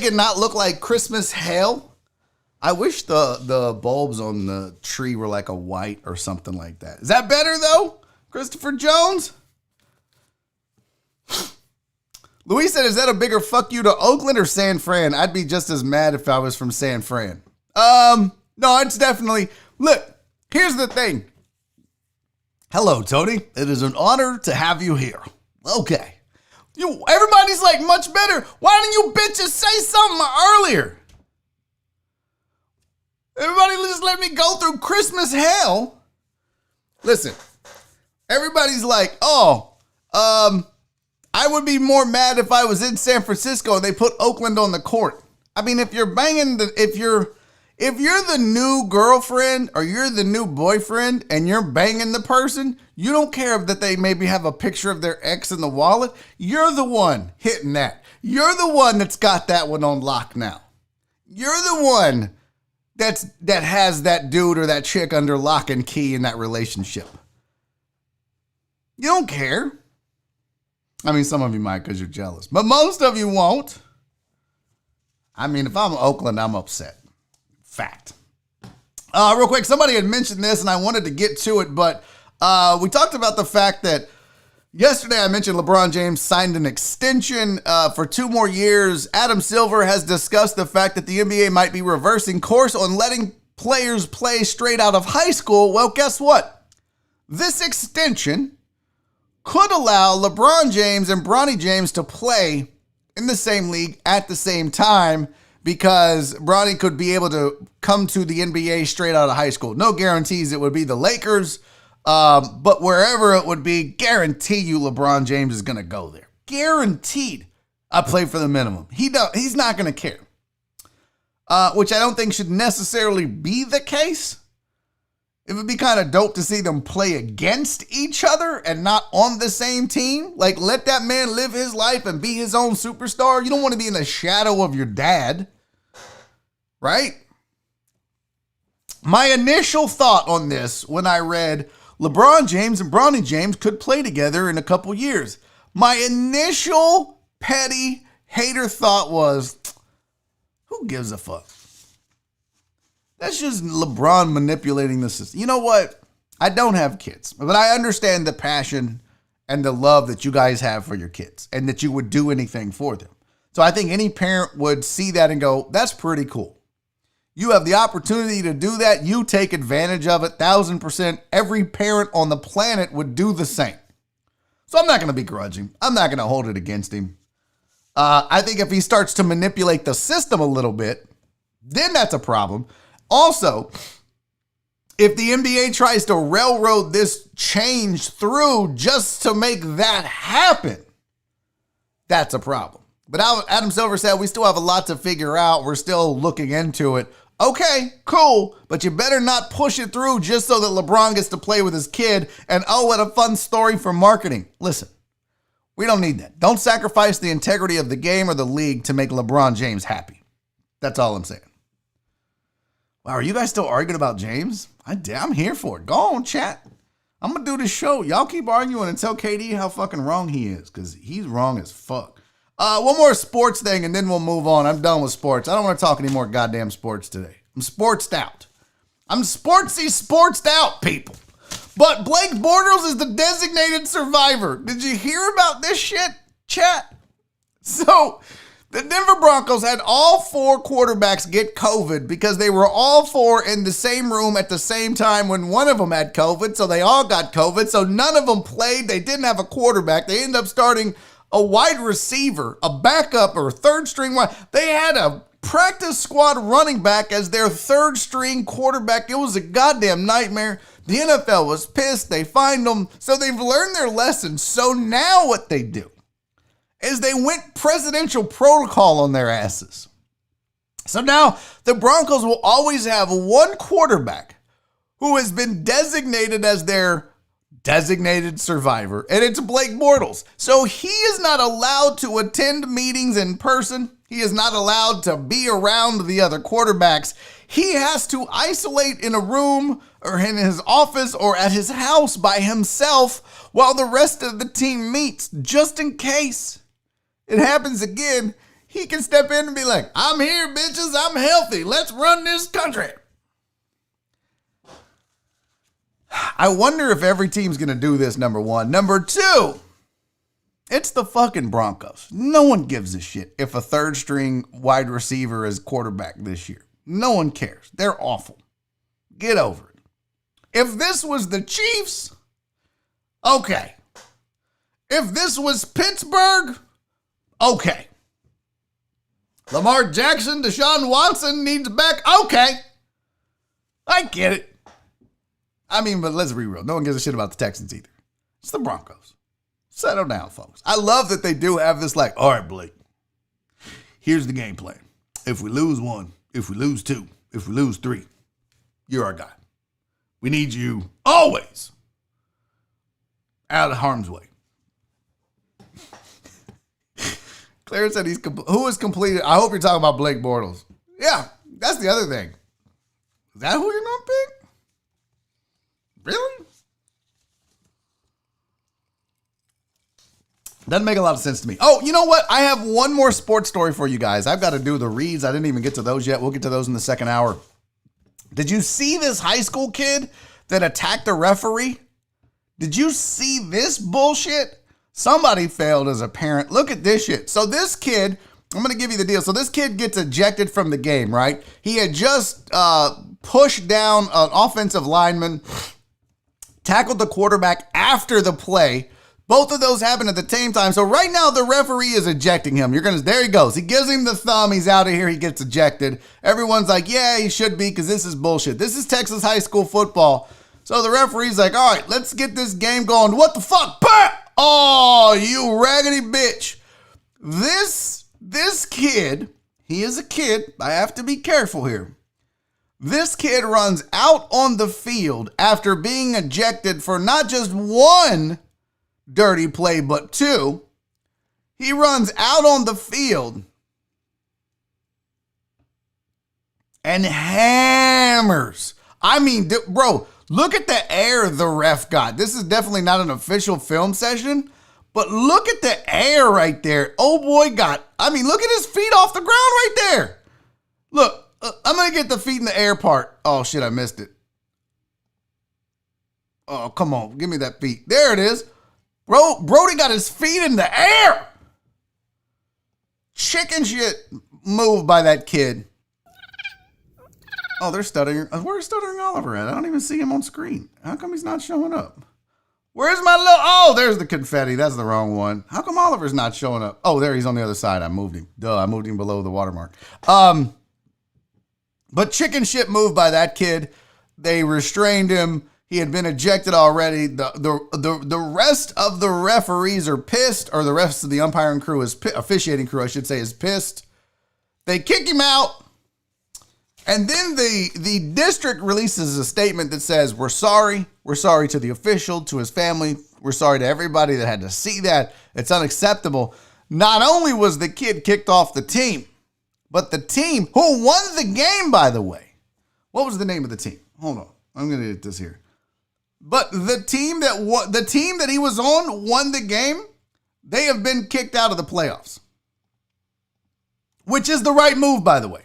S1: it not look like Christmas hell? I wish the bulbs on the tree were like a white or something like that. Is that better though? Christopher Jones? Luis said, is that a bigger fuck you to Oakland or San Fran? I'd be just as mad if I was from San Fran. No, it's definitely, look, here's the thing. Hello, Tony. It is an honor to have you here. Okay. Everybody's like, much better. Why didn't you bitches say something earlier? Everybody just let me go through Christmas hell. Listen, everybody's like, I would be more mad if I was in San Francisco and they put Oakland on the court. I mean, if you're banging if you're the new girlfriend or you're the new boyfriend and you're banging the person, you don't care that they maybe have a picture of their ex in the wallet. You're the one hitting that. You're the one that's got that one on lock now. You're the one that has that dude or that chick under lock and key in that relationship. You don't care. I mean, some of you might because you're jealous, but most of you won't. I mean, if I'm Oakland, I'm upset. Fact. Real quick, somebody had mentioned this and I wanted to get to it, but we talked about the fact that yesterday I mentioned LeBron James signed an extension for 2 more years. Adam Silver has discussed the fact that the NBA might be reversing course on letting players play straight out of high school. Well, guess what? This extension could allow LeBron James and Bronny James to play in the same league at the same time, because Bronny could be able to come to the NBA straight out of high school. No guarantees it would be the Lakers, but wherever it would be, guarantee you LeBron James is going to go there. Guaranteed. I play for the minimum. He's not going to care, which I don't think should necessarily be the case. It would be kind of dope to see them play against each other and not on the same team. Like, let that man live his life and be his own superstar. You don't want to be in the shadow of your dad, right? My initial thought on this when I read LeBron James and Bronny James could play together in a couple years, my initial petty hater thought was, who gives a fuck? That's just LeBron manipulating the system. You know what? I don't have kids, but I understand the passion and the love that you guys have for your kids and that you would do anything for them. So I think any parent would see that and go, that's pretty cool. You have the opportunity to do that. You take advantage of it 1,000%. Every parent on the planet would do the same. So I'm not going to begrudge him. I'm not going to hold it against him. I think if he starts to manipulate the system a little bit, then that's a problem. Also, if the NBA tries to railroad this change through just to make that happen, that's a problem. But Adam Silver said, we still have a lot to figure out. We're still looking into it. Okay, cool. But you better not push it through just so that LeBron gets to play with his kid. And oh, what a fun story for marketing. Listen, we don't need that. Don't sacrifice the integrity of the game or the league to make LeBron James happy. That's all I'm saying. Wow, are you guys still arguing about James? I'm here for it. Go on, chat. I'm going to do this show. Y'all keep arguing and tell KD how fucking wrong he is, because he's wrong as fuck. One more sports thing, and then we'll move on. I'm done with sports. I don't want to talk any more goddamn sports today. I'm sportsed out. I'm sportsed out, people. But Blake Bortles is the designated survivor. Did you hear about this shit, chat? So the Denver Broncos had all 4 quarterbacks get COVID because they were all 4 in the same room at the same time when one of them had COVID. So they all got COVID. So none of them played. They didn't have a quarterback. They ended up starting a wide receiver, a backup or third string wide. They had a practice squad running back as their third string quarterback. It was a goddamn nightmare. The NFL was pissed. They fined them. So they've learned their lesson. So now what they do is they went presidential protocol on their asses. So now the Broncos will always have one quarterback who has been designated as their designated survivor, and it's Blake Bortles. So he is not allowed to attend meetings in person. He is not allowed to be around the other quarterbacks. He has to isolate in a room or in his office or at his house by himself while the rest of the team meets, just in case it happens again. He can step in and be like, I'm here, bitches. I'm healthy. Let's run this country. I wonder if every team's going to do this, number one. Number two, it's the fucking Broncos. No one gives a shit if a third string wide receiver is quarterback this year. No one cares. They're awful. Get over it. If this was the Chiefs, okay. If this was Pittsburgh, okay. Lamar Jackson, Deshaun Watson needs back, okay. I get it. I mean, but let's be real. No one gives a shit about the Texans either. It's the Broncos. Settle down, folks. I love that they do have this like, all right, Blake, here's the game plan. If we lose one, if we lose two, if we lose three, you're our guy. We need you always out of harm's way. Claire said who is completed? I hope you're talking about Blake Bortles. Yeah, that's the other thing. Is that who you're going to pick? Really? Doesn't make a lot of sense to me. Oh, you know what? I have one more sports story for you guys. I've got to do the reads. I didn't even get to those yet. We'll get to those in the second hour. Did you see this high school kid that attacked a referee? Did you see this bullshit? Somebody failed as a parent. Look at this shit. So this kid, I'm going to give you the deal. So this kid gets ejected from the game, right? He had just pushed down an offensive lineman, tackled the quarterback after the play. Both of those happened at the same time. So right now the referee is ejecting him. There he goes. He gives him the thumb. He's out of here. He gets ejected. Everyone's like, yeah, he should be because this is bullshit. This is Texas high school football. So the referee's like, all right, let's get this game going. What the fuck? Bah! Oh, you raggedy bitch. This kid, he is a kid. I have to be careful here. This kid runs out on the field after being ejected for not just one dirty play, but two. He runs out on the field and hammers. I mean, bro, look at the air the ref got. This is definitely not an official film session, but look at the air right there. Oh boy, look at his feet off the ground right there. Look, I'm going to get the feet in the air part. Oh shit, I missed it. Oh, come on, give me that feet. There it is. Brody got his feet in the air. Chicken shit move by that kid. Oh, they're stuttering. Where's Stuttering Oliver at? I don't even see him on screen. How come he's not showing up? Where's my little... Oh, there's the confetti. That's the wrong one. How come Oliver's not showing up? Oh, there, he's on the other side. I moved him. Duh, I moved him below the watermark. But chicken shit move by that kid. They restrained him. He had been ejected already. The rest of the referees are pissed, or the rest of the umpiring crew officiating crew, I should say, is pissed. They kick him out. And then the district releases a statement that says, we're sorry. We're sorry to the official, to his family. We're sorry to everybody that had to see that. It's unacceptable. Not only was the kid kicked off the team, but the team who won the game, by the way. What was the name of the team? Hold on. I'm going to get this here. But the team that he was on won the game. They have been kicked out of the playoffs, which is the right move, by the way.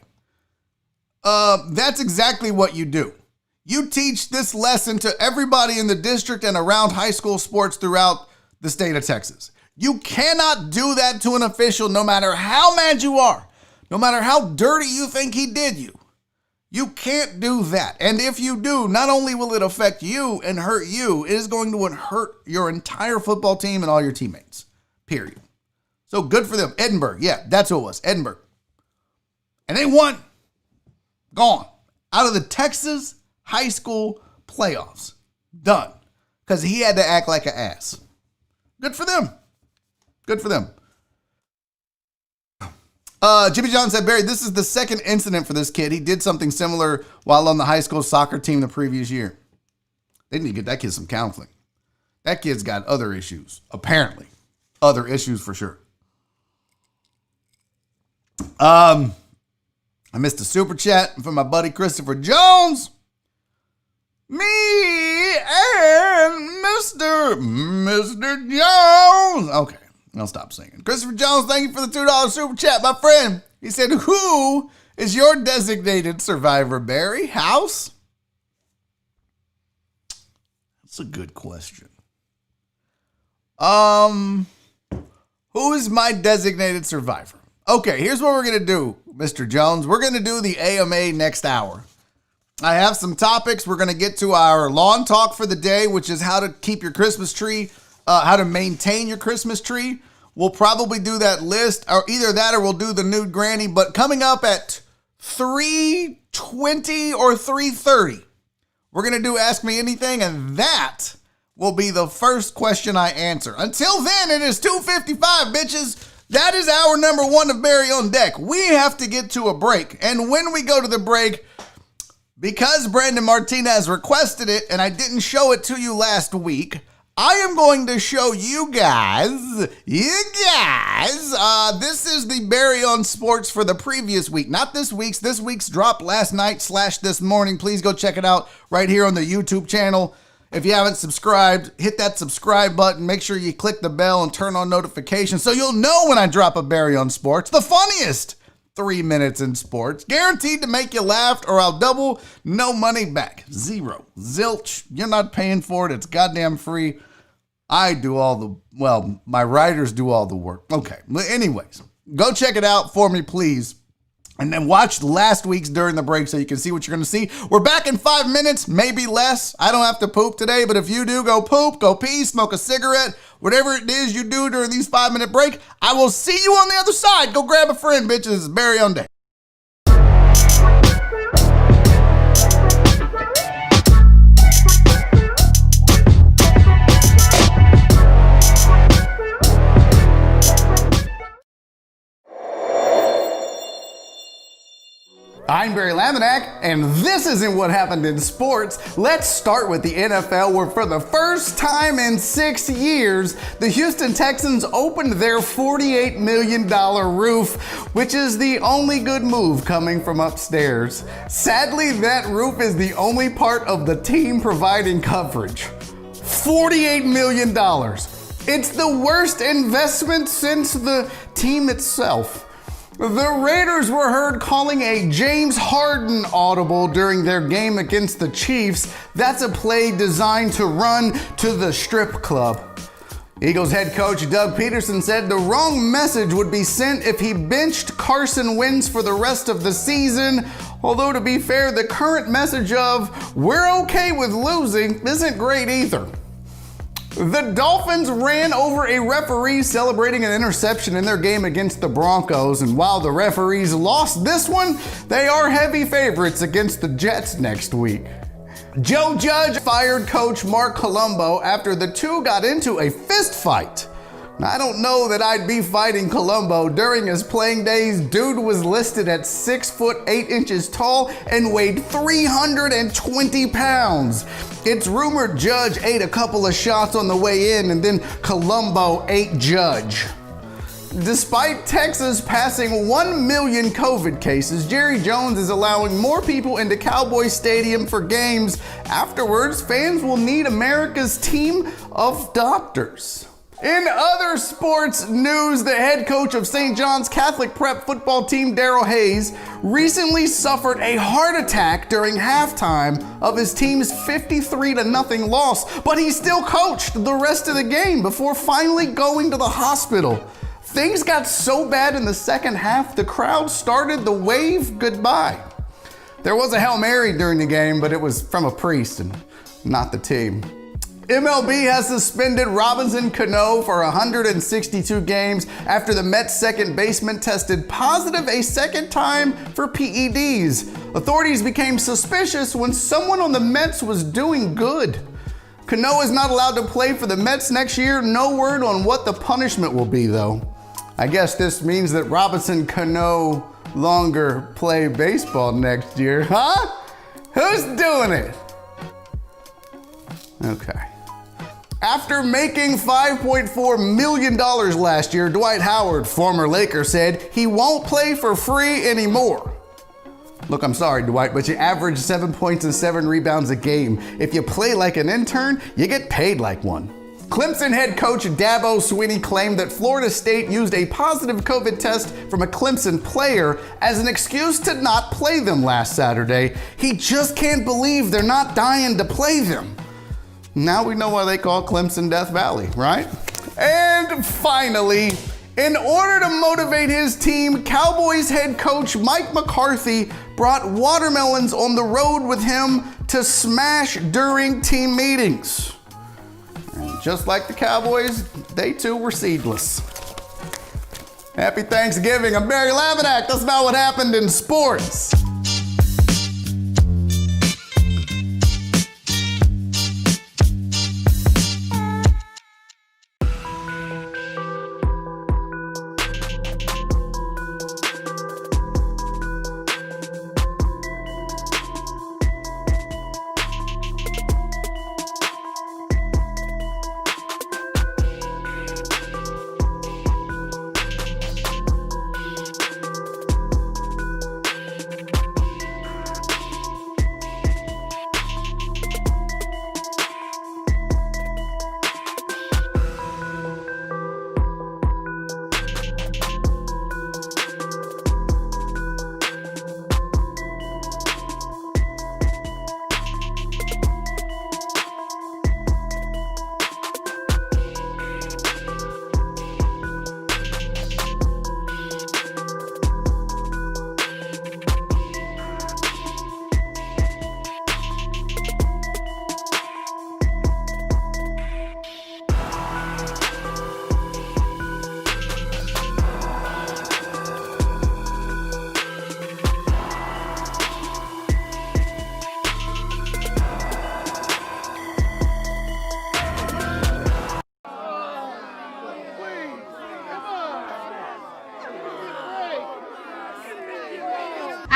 S1: That's exactly what you do. You teach this lesson to everybody in the district and around high school sports throughout the state of Texas. You cannot do that to an official, no matter how mad you are, no matter how dirty you think he did you. You can't do that. And if you do, not only will it affect you and hurt you, it is going to hurt your entire football team and all your teammates. Period. So good for them. Edinburgh. Yeah, that's who it was. Edinburgh. And they won. Gone. Out of the Texas high school playoffs. Done. Because he had to act like an ass. Good for them. Good for them. Jimmy John said, Barry, this is the second incident for this kid. He did something similar while on the high school soccer team the previous year. They need to get that kid some counseling. That kid's got other issues, apparently. Other issues for sure. I missed a super chat from my buddy Christopher Jones. Me and Mr. Jones. Okay. I'll stop singing. Christopher Jones, thank you for the $2 super chat, my friend. He said, who is your designated survivor, Barry? House? That's a good question. Who is my designated survivor? Okay, here's what we're going to do, Mr. Jones. We're going to do the AMA next hour. I have some topics. We're going to get to our lawn talk for the day, which is how to keep your Christmas tree, how to maintain your Christmas tree. We'll probably do that list, or either that or we'll do the nude granny. But coming up at 3:20 or 3:30, we're going to do Ask Me Anything, and that will be the first question I answer. Until then, it is 2:55, bitches. That is hour number one of Barry on Deck. We have to get to a break. And when we go to the break, because Brandon Martinez requested it and I didn't show it to you last week, I am going to show you guys, this is the Barry on Sports for the previous week, not this week's. This week's dropped last night / this morning. Please go check it out right here on the YouTube channel. If you haven't subscribed, hit that subscribe button. Make sure you click the bell and turn on notifications so you'll know when I drop a Barry on Sports. The funniest 3 minutes in sports. Guaranteed to make you laugh or I'll double, no money back. Zero. Zilch. You're not paying for it. It's goddamn free. I do all my writers do all the work. Okay. Anyways, go check it out for me, please. And then watch last week's during the break so you can see what you're going to see. We're back in 5 minutes, maybe less. I don't have to poop today, but if you do, go poop, go pee, smoke a cigarette, whatever it is you do during these 5 minute break. I will see you on the other side. Go grab a friend, bitches. It's Barry on Deck. I'm Barry Laminack, and this isn't what happened in sports. Let's start with the NFL, where for the first time in 6 years, the Houston Texans opened their $48 million roof, which is the only good move coming from upstairs. Sadly, that roof is the only part of the team providing coverage. $48 million. It's the worst investment since the team itself. The Raiders were heard calling a James Harden audible during their game against the Chiefs. That's a play designed to run to the strip club. Eagles head coach Doug Peterson said the wrong message would be sent if he benched Carson Wentz for the rest of the season. Although, to be fair, the current message of "we're okay with losing" isn't great either. The Dolphins ran over a referee celebrating an interception in their game against the Broncos, and while the referees lost this one, they are heavy favorites against the Jets next week. Joe Judge fired coach Mark Colombo after the two got into a fist fight. Now, I don't know that I'd be fighting Colombo. During his playing days, dude was listed at 6 foot 8 inches tall and weighed 320 pounds. It's rumored Judge ate a couple of shots on the way in and then Colombo ate Judge. Despite Texas passing 1 million COVID cases, Jerry Jones is allowing more people into Cowboy Stadium for games. Afterwards, fans will need America's team of doctors. In other sports news, the head coach of St. John's Catholic Prep football team, Darrell Hayes, recently suffered a heart attack during halftime of his team's 53-0 loss, but he still coached the rest of the game before finally going to the hospital. Things got so bad in the second half, the crowd started the wave goodbye. There was a Hail Mary during the game, but it was from a priest and not the team. MLB has suspended Robinson Cano for 162 games after the Mets second baseman tested positive a second time for PEDs. Authorities became suspicious when someone on the Mets was doing good. Cano is not allowed to play for the Mets next year. No word on what the punishment will be, though. I guess this means that Robinson can no longer play baseball next year, huh? Who's doing it? Okay. After making $5.4 million last year, Dwight Howard, former Laker, said he won't play for free anymore. Look, I'm sorry, Dwight, but you average 7 points and 7 rebounds a game. If you play like an intern, you get paid like one. Clemson head coach Dabo Swinney claimed that Florida State used a positive COVID test from a Clemson player as an excuse to not play them last Saturday. He just can't believe they're not dying to play them. Now we know why they call Clemson Death Valley, right? And finally, in order to motivate his team, Cowboys head coach Mike McCarthy brought watermelons on the road with him to smash during team meetings. And just like the Cowboys, they too were seedless. Happy Thanksgiving. I'm Barry Laminack. That's not what happened in sports.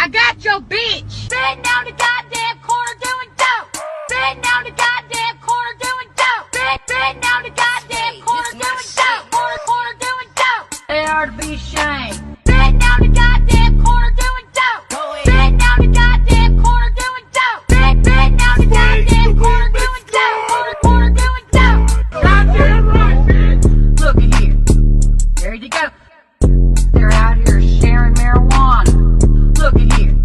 S3: I got your bitch. Sitting down the goddamn corner doing dope. Sitting down the goddamn corner doing dope. Sitting down the goddamn corner doing dope. Corner doing dope. They are to be ashamed. Sitting down the goddamn corner doing dope. Sitting down the goddamn corner doing dope. Sitting down the goddamn corner doing dope. Corner doing dope. Goddamn right, bitch. Look at here. There you go. They're out here sharing marijuana. Look at here.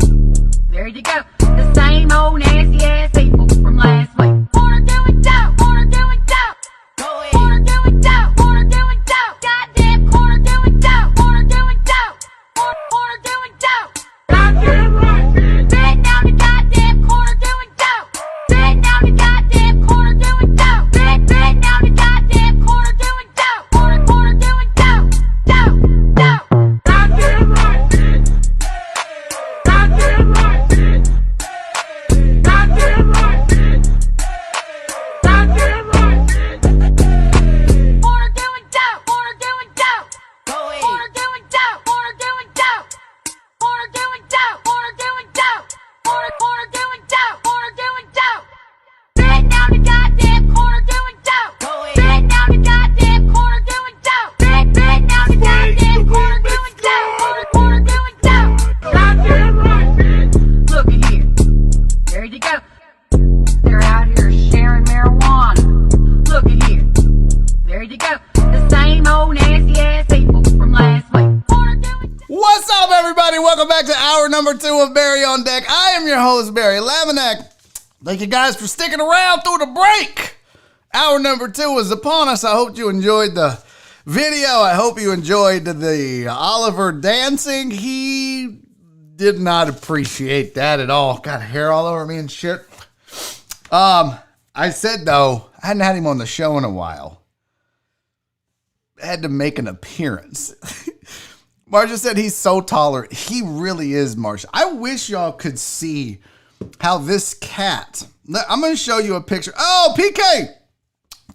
S3: There you go. The same old nasty ass people from last week. Corner doing dope. Corner doing dope. Corner doing dope. Corner doing dope. Goddamn corner doing dope. Corner doing dope. Corner doing dope. Goddamn right, bitch. Sitting down the goddamn corner doing dope. Sitting down the goddamn corner doing dope. Sitting down the goddamn corner doing dope. Corner doing dope. Dope. Dope. Goddamn right, bitch. Goddamn right, bitch. Goddamn right, bitch. Goddamn right, bitch. Corner doing dope. Corner doing dope. Corner doing dope. Corner doing dope. Corner doing dope. Corner doing dope. Corner doing dope. Corner doing dope. Sitting down the goddamn corner doing dope. Sitting down the goddamn corner doing dope. Sitting down the goddamn corner doing dope. Corner doing dope. Goddamn right, bitch. Look at here. There you go. They're out here sharing marijuana. Look at here. There you go. The same old nasty ass people from last week. Corner doing dope.
S1: What's up, everybody? Welcome back to hour number 2 of Barry on Deck. I am your host, Barry Laminack. Thank you guys for sticking around through the break. Hour number 2 is upon us. I hope you enjoyed the video. I hope you enjoyed the Oliver dancing. He did not appreciate that at all. Got hair all over me and shit. I said, though, I hadn't had him on the show in a while. I had to make an appearance. Marsha said he's so tolerant. He really is, Marsha. I wish y'all could see how this cat... I'm going to show you a picture. Oh, PK!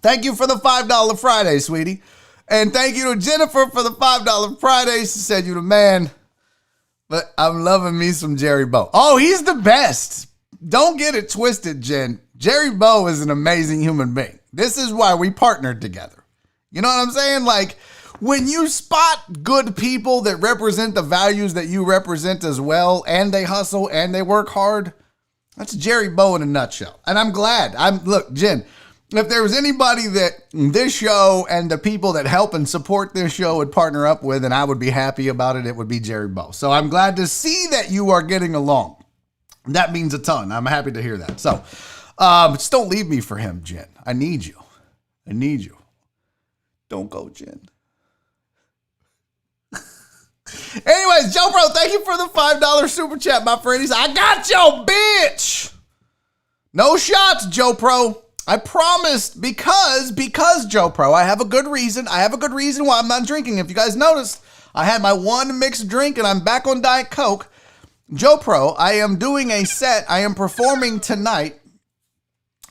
S1: Thank you for the $5 Friday, sweetie. And thank you to Jennifer for the $5 Friday. She said you the man. But I'm loving me some Jerry Bow. Oh, he's the best. Don't get it twisted, Jen. Jerry Bow is an amazing human being. This is why we partnered together. You know what I'm saying? Like, when you spot good people that represent the values that you represent as well, and they hustle and they work hard, that's Jerry Bow in a nutshell. And I'm glad. Look, Jen, if there was anybody that this show and the people that help and support this show would partner up with, and I would be happy about it, it would be Jerry Bow. So I'm glad to see that you are getting along. That means a ton. I'm happy to hear that. So just don't leave me for him, Jen. I need you. I need you. Don't go, Jen. Anyways, Joe Pro, thank you for the $5 super chat, my friend. I got your bitch. No shots, Joe Pro. I promised because Joe Pro, I have a good reason. I have a good reason why I'm not drinking. If you guys noticed, I had my one mixed drink and I'm back on Diet Coke. Joe Pro, I am doing a set. I am performing tonight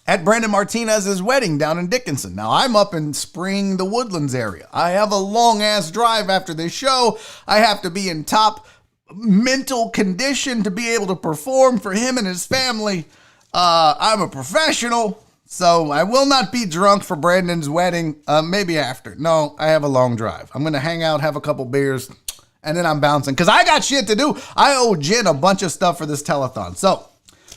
S1: at Brandon Martinez's wedding down in Dickinson. Now, I'm up in Spring, the Woodlands area. I have a long-ass drive after this show. I have to be in top mental condition to be able to perform for him and his family. I'm a professional, so I will not be drunk for Brandon's wedding. Maybe after. No, I have a long drive. I'm going to hang out, have a couple beers, and then I'm bouncing because I got shit to do. I owe Jen a bunch of stuff for this telethon. So,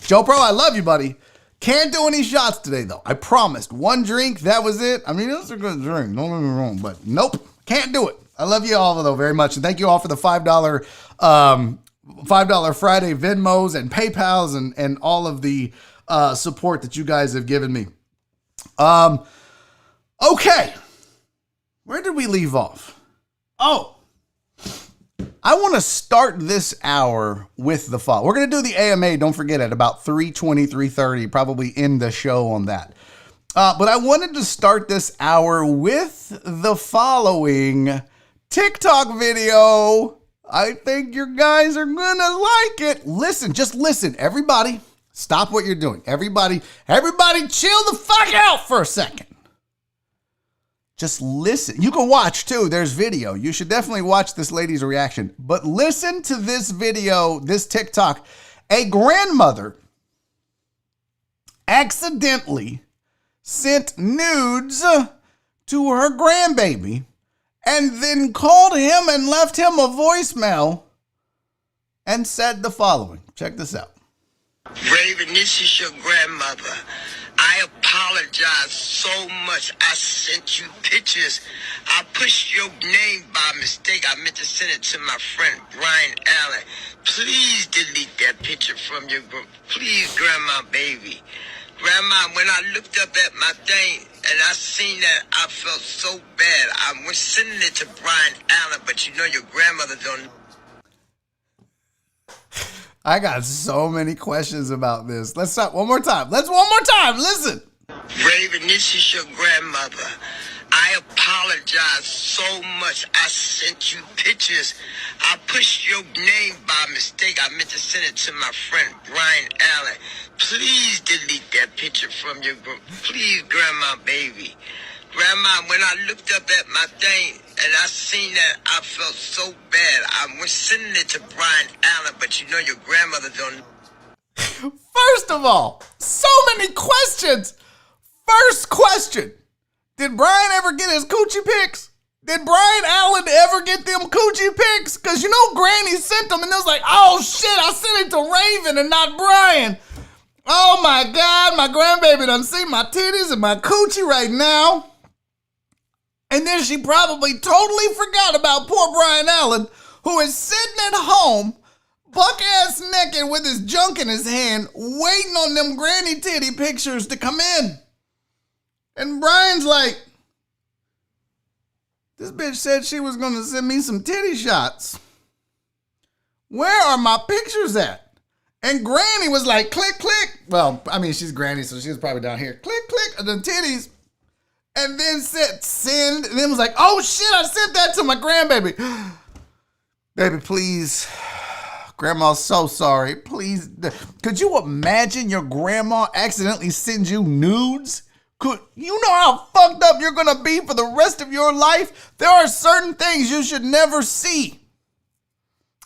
S1: Joe Pro, I love you, buddy. Can't do any shots today, though. I promised. One drink, that was it. I mean, it was a good drink. Don't get me wrong, but nope. Can't do it. I love you all, though, very much. And thank you all for the $5 Friday Venmos and PayPals and all of the support that you guys have given me. Okay. Where did we leave off? Oh. I want to start this hour with the fall. We're going to do the AMA, don't forget, at about 3:20, 3:30, probably end the show on that. But I wanted to start this hour with the following TikTok video. I think you guys are going to like it. Listen, just listen. Everybody, stop what you're doing. Everybody chill the fuck out for a second. Just listen. You can watch too. There's video. You should definitely watch this lady's reaction. But listen to this video, this TikTok. A grandmother accidentally sent nudes to her grandbaby and then called him and left him a voicemail and said the following. Check this out.
S4: Raven, this is your grandmother. I apologize so much. I sent you pictures. I pushed your name by mistake. I meant to send it to my friend Brian Allen. Please delete that picture from your group. Please, grandma, baby. Grandma, when I looked up at my thing and I seen that, I felt so bad. I was sending it to Brian Allen, but you know your grandmother don't.
S1: I got so many questions about this. Let's stop one more time. Let's one more time. Listen.
S4: Raven, this is your grandmother. I apologize so much. I sent you pictures. I pushed your name by mistake. I meant to send it to my friend Brian Allen. Please delete that picture from your group. Please, grandma, baby. Grandma, when I looked up at my thing and I seen that, I felt so bad. I was sending it to Brian Allen, but you know your grandmother don't.
S1: First of all, so many questions. First question. Did Brian ever get his coochie pics? Did Brian Allen ever get them coochie pics? Because you know Granny sent them and it was like, oh shit, I sent it to Raven and not Brian. Oh my God, my grandbaby done see my titties and my coochie right now. And then she probably totally forgot about poor Brian Allen, who is sitting at home, buck-ass naked with his junk in his hand, waiting on them granny titty pictures to come in. And Brian's like, this bitch said she was going to send me some titty shots. Where are my pictures at? And Granny was like, click, click. Well, I mean, she's Granny, so she was probably down here. Click, click, and the titties. And then said send, and then was like, oh shit, I sent that to my grandbaby. Baby, please. Grandma's so sorry. Please. Could you imagine your grandma accidentally sends you nudes? Could you know how fucked up you're gonna be for the rest of your life? There are certain things you should never see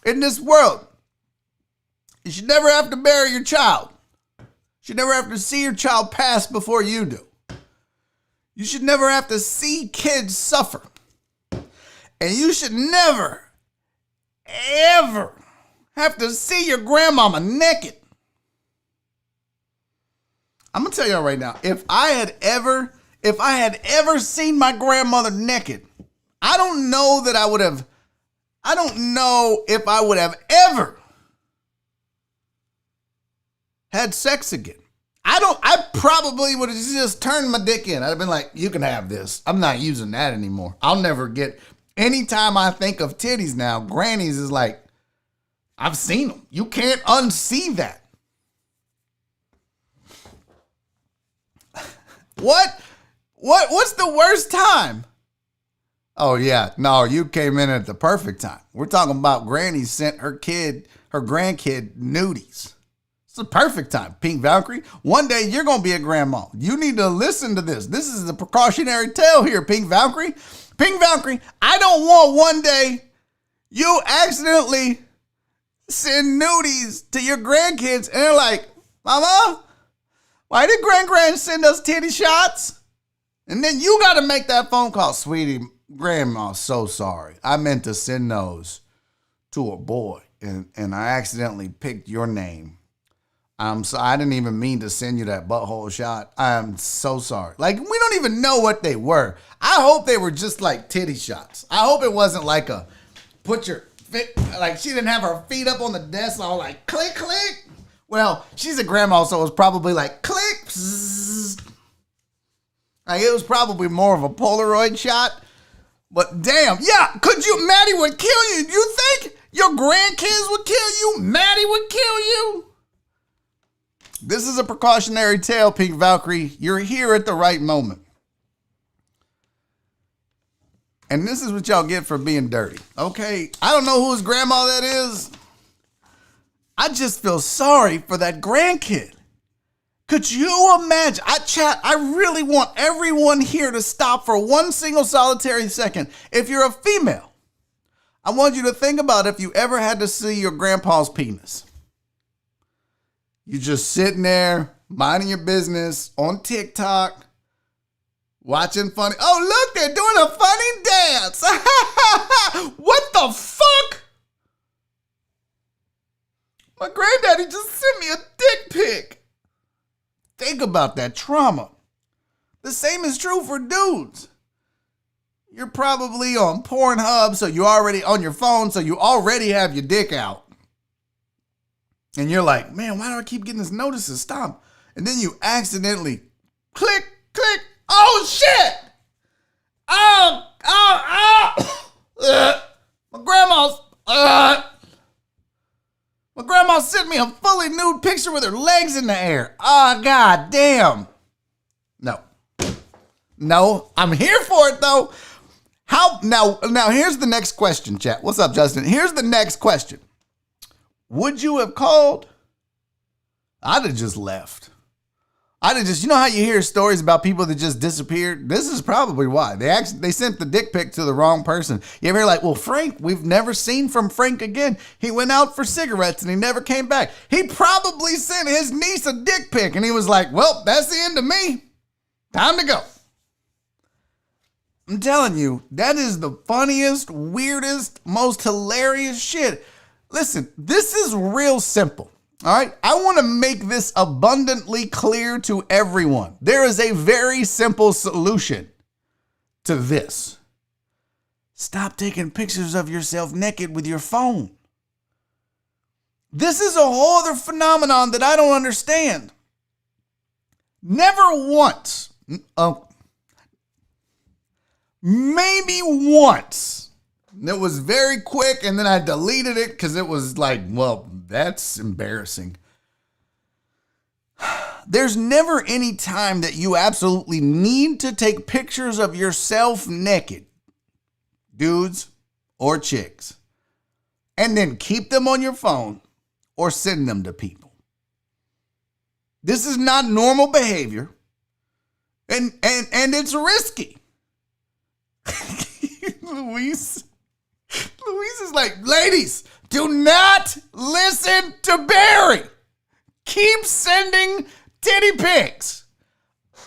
S1: in this world. You should never have to bury your child. You should never have to see your child pass before you do. You should never have to see kids suffer. And you should never, ever have to see your grandmama naked. I'm gonna tell y'all right now, if I had ever seen my grandmother naked, I don't know if I would have ever had sex again. I probably would have just turned my dick in. I'd have been like, you can have this. I'm not using that anymore. I'll never get, anytime I think of titties now, grannies is like, I've seen them. You can't unsee that. What's the worst time? Oh yeah, no, you came in at the perfect time. We're talking about Granny sent her grandkid nudies. It's the perfect time, Pink Valkyrie. One day you're going to be a grandma. You need to listen to this. This is the precautionary tale here, Pink Valkyrie. Pink Valkyrie, I don't want one day you accidentally send nudies to your grandkids and they're like, Mama, why did Grand send us titty shots? And then you got to make that phone call. Sweetie, Grandma's so sorry. I meant to send those to a boy and I accidentally picked your name. So I didn't even mean to send you that butthole shot. I'm so sorry. Like, we don't even know what they were. I hope they were just like titty shots. I hope it wasn't like a put your feet, like she didn't have her feet up on the desk all like click, click. Well, she's a grandma, so it was probably like click. Pzzz. Like it was probably more of a Polaroid shot. But damn, yeah, Maddie would kill you. You think your grandkids would kill you? Maddie would kill you? This is a precautionary tale, Pink Valkyrie. You're here at the right moment. And this is what y'all get for being dirty, okay? I don't know whose grandma that is. I just feel sorry for that grandkid. Could you imagine? I really want everyone here to stop for one single solitary second. If you're a female, I want you to think about if you ever had to see your grandpa's penis. You just sitting there, minding your business on TikTok, watching funny. Oh, look, they're doing a funny dance. What the fuck? My granddaddy just sent me a dick pic. Think about that trauma. The same is true for dudes. You're probably on Pornhub, so you already on your phone, so you already have your dick out. And you're like, man, why do I keep getting this notices? Stop. And then you accidentally click. Oh, shit. My grandma sent me a fully nude picture with her legs in the air. Oh, god damn. No, I'm here for it though. Now here's the next question, chat. What's up, Justin? Here's the next question. Would you have called? I'd have just left. You know how you hear stories about people that just disappeared? This is probably why. They sent the dick pic to the wrong person. You ever hear like, well, Frank, we've never seen from Frank again. He went out for cigarettes and he never came back. He probably sent his niece a dick pic and he was like, well, that's the end of me. Time to go. I'm telling you, that is the funniest, weirdest, most hilarious shit. Listen, this is real simple. All right, I want to make this abundantly clear to everyone. There is a very simple solution to this. Stop taking pictures of yourself naked with your phone. This is a whole other phenomenon that I don't understand. Never once, maybe once. It was very quick, and then I deleted it because it was like, well, that's embarrassing. There's never any time that you absolutely need to take pictures of yourself naked, dudes or chicks, and then keep them on your phone or send them to people. This is not normal behavior, and it's risky. Luis is like, ladies, do not listen to Barry. Keep sending titty pics.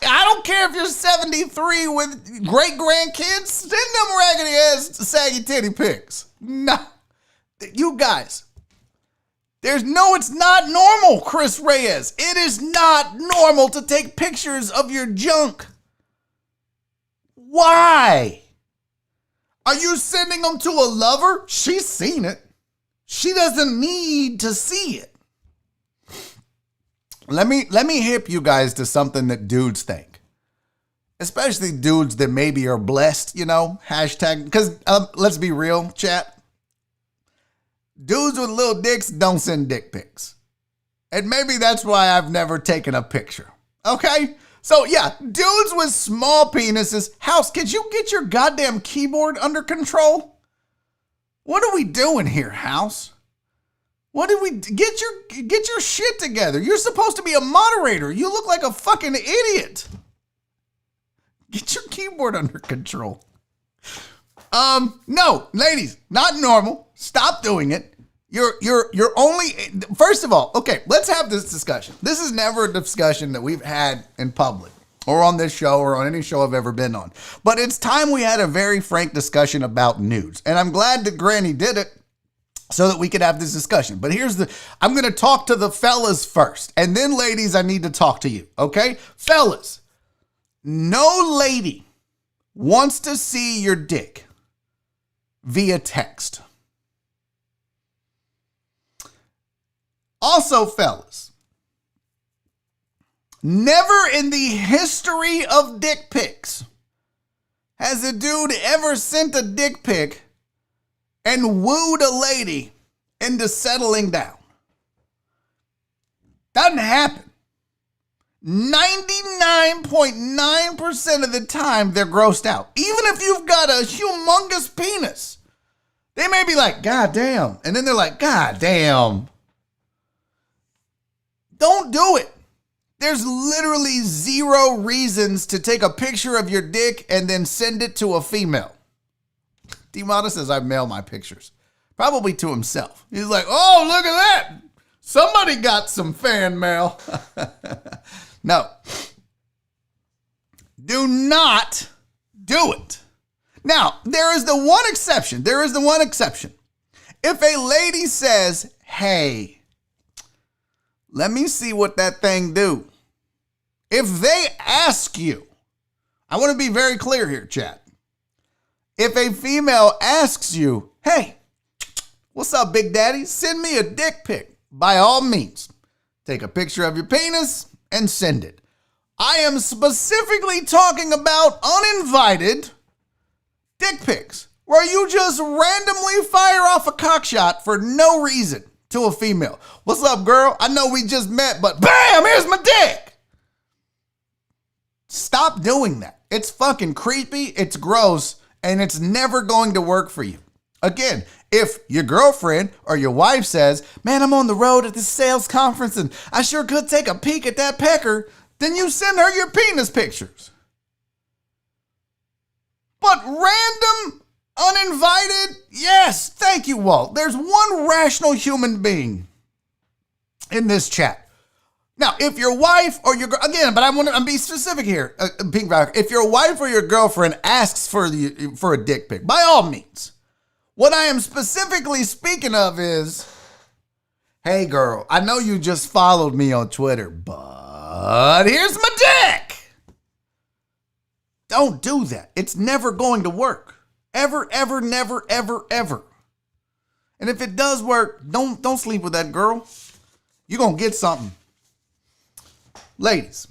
S1: I don't care if you're 73 with great grandkids. Send them raggedy ass saggy titty pics. No, you guys. It's not normal, Chris Reyes. It is not normal to take pictures of your junk. Why? Are you sending them to a lover? She's seen it. She doesn't need to see it. Let me hip you guys to something that dudes think. Especially dudes that maybe are blessed, hashtag. Because let's be real, chat. Dudes with little dicks don't send dick pics. And maybe that's why I've never taken a picture. Okay? So yeah, dudes with small penises. House, could you get your goddamn keyboard under control? What are we doing here, House? What did we get your shit together? You're supposed to be a moderator. You look like a fucking idiot. Get your keyboard under control. No, ladies, not normal. Stop doing it. You're only, first of all, okay, let's have this discussion. This is never a discussion that we've had in public or on this show or on any show I've ever been on. But it's time we had a very frank discussion about nudes. And I'm glad that Granny did it so that we could have this discussion. But I'm going to talk to the fellas first. And then, ladies, I need to talk to you, okay? Fellas, no lady wants to see your dick via text. Also, fellas, never in the history of dick pics has a dude ever sent a dick pic and wooed a lady into settling down. Doesn't happen. 99.9% of the time, they're grossed out. Even if you've got a humongous penis, they may be like, God damn. And then they're like, God damn. Don't do it. There's literally zero reasons to take a picture of your dick and then send it to a female. D-Mata says I mail my pictures. Probably to himself. He's like, oh, look at that. Somebody got some fan mail. No. Do not do it. Now, there is the one exception. If a lady says, hey, let me see what that thing do. If they ask you, I want to be very clear here, chat. If a female asks you, hey, what's up, Big Daddy? Send me a dick pic. By all means, take a picture of your penis and send it. I am specifically talking about uninvited dick pics, where you just randomly fire off a cock shot for no reason to a female. What's up, girl? I know we just met, but bam, here's my dick. Stop doing that. It's fucking creepy, it's gross, and it's never going to work for you. Again, if your girlfriend or your wife says, man, I'm on the road at this sales conference and I sure could take a peek at that pecker, then you send her your penis pictures. But random, uninvited, yes, thank you, Walt. There's one rational human being in this chat. Now, if your wife or your again, but I'm be specific here, Pink Valkyrie. If your wife or your girlfriend asks for a dick pic, by all means. What I am specifically speaking of is, hey girl, I know you just followed me on Twitter, but here's my dick. Don't do that. It's never going to work. Ever, ever, never, ever, ever. And if it does work, don't sleep with that girl. You're going to get something. Ladies.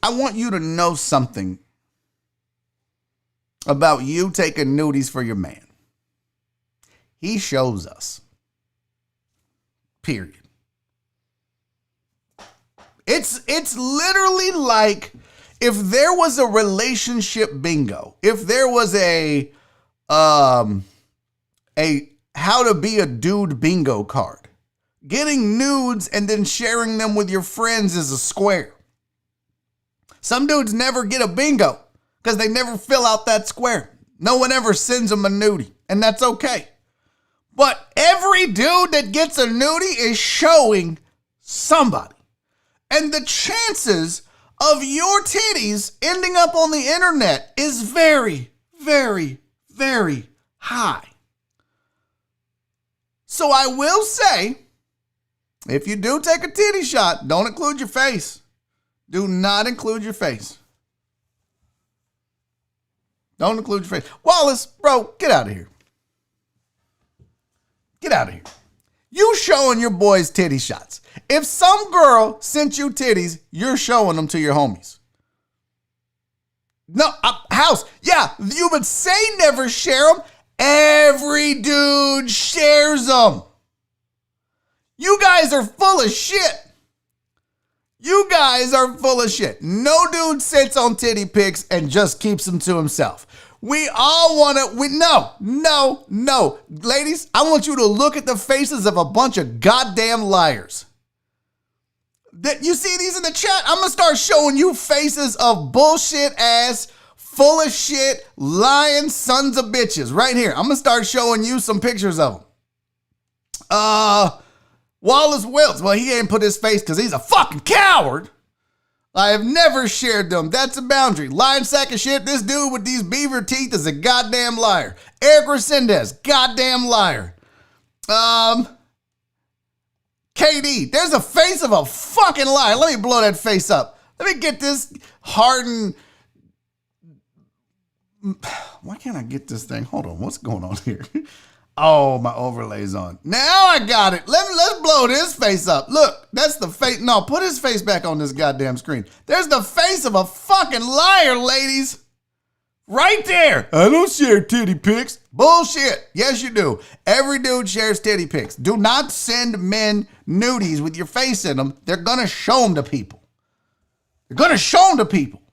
S1: I want you to know something about you taking nudies for your man. He shows us. Period. It's literally like if there was a relationship bingo, if there was a how to be a dude bingo card, getting nudes and then sharing them with your friends is a square. Some dudes never get a bingo because they never fill out that square. No one ever sends them a nudie, and that's okay. But every dude that gets a nudie is showing somebody. And the chances of your titties ending up on the internet is very, very, very high. So I will say, if you do take a titty shot, don't include your face. Do not include your face. Don't include your face. Wallace, bro, get out of here. Get out of here. You showing your boys titty shots. If some girl sent you titties, you're showing them to your homies. No, house. Yeah, you would say never share them. Every dude shares them. You guys are full of shit. You guys are full of shit. No dude sits on titty pics and just keeps them to himself. We all want to, no. Ladies, I want you to look at the faces of a bunch of goddamn liars. That you see these in the chat? I'm going to start showing you faces of bullshit ass, full of shit, lying sons of bitches right here. I'm going to start showing you some pictures of them. Wallace Wilts. Well, he ain't put his face because he's a fucking coward. I have never shared them. That's a boundary. Lying sack of shit. This dude with these beaver teeth is a goddamn liar. Eric Resendez, goddamn liar. KD, there's a face of a fucking liar. Let me blow that face up. Let me get this Harden. Why can't I get this thing? Hold on. What's going on here? Oh, my overlay's on. Now I got it. Let's blow this face up. Look, that's the face. No, put his face back on this goddamn screen. There's the face of a fucking liar, ladies. Right there. I don't share titty pics. Bullshit. Yes, you do. Every dude shares titty pics. Do not send men nudies with your face in them. They're going to show them to people. They're going to show them to people.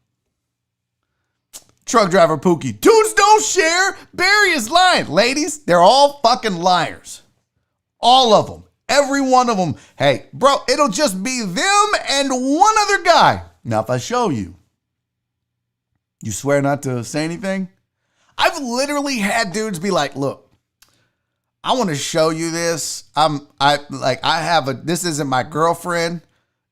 S1: Truck driver Pookie. Dudes don't Don't share. Barry is lying. Ladies, they're all fucking liars. All of them. Every one of them. Hey, bro, it'll just be them and one other guy. Now, if I show you, you swear not to say anything? I've literally had dudes be like, look, I want to show you this. This isn't my girlfriend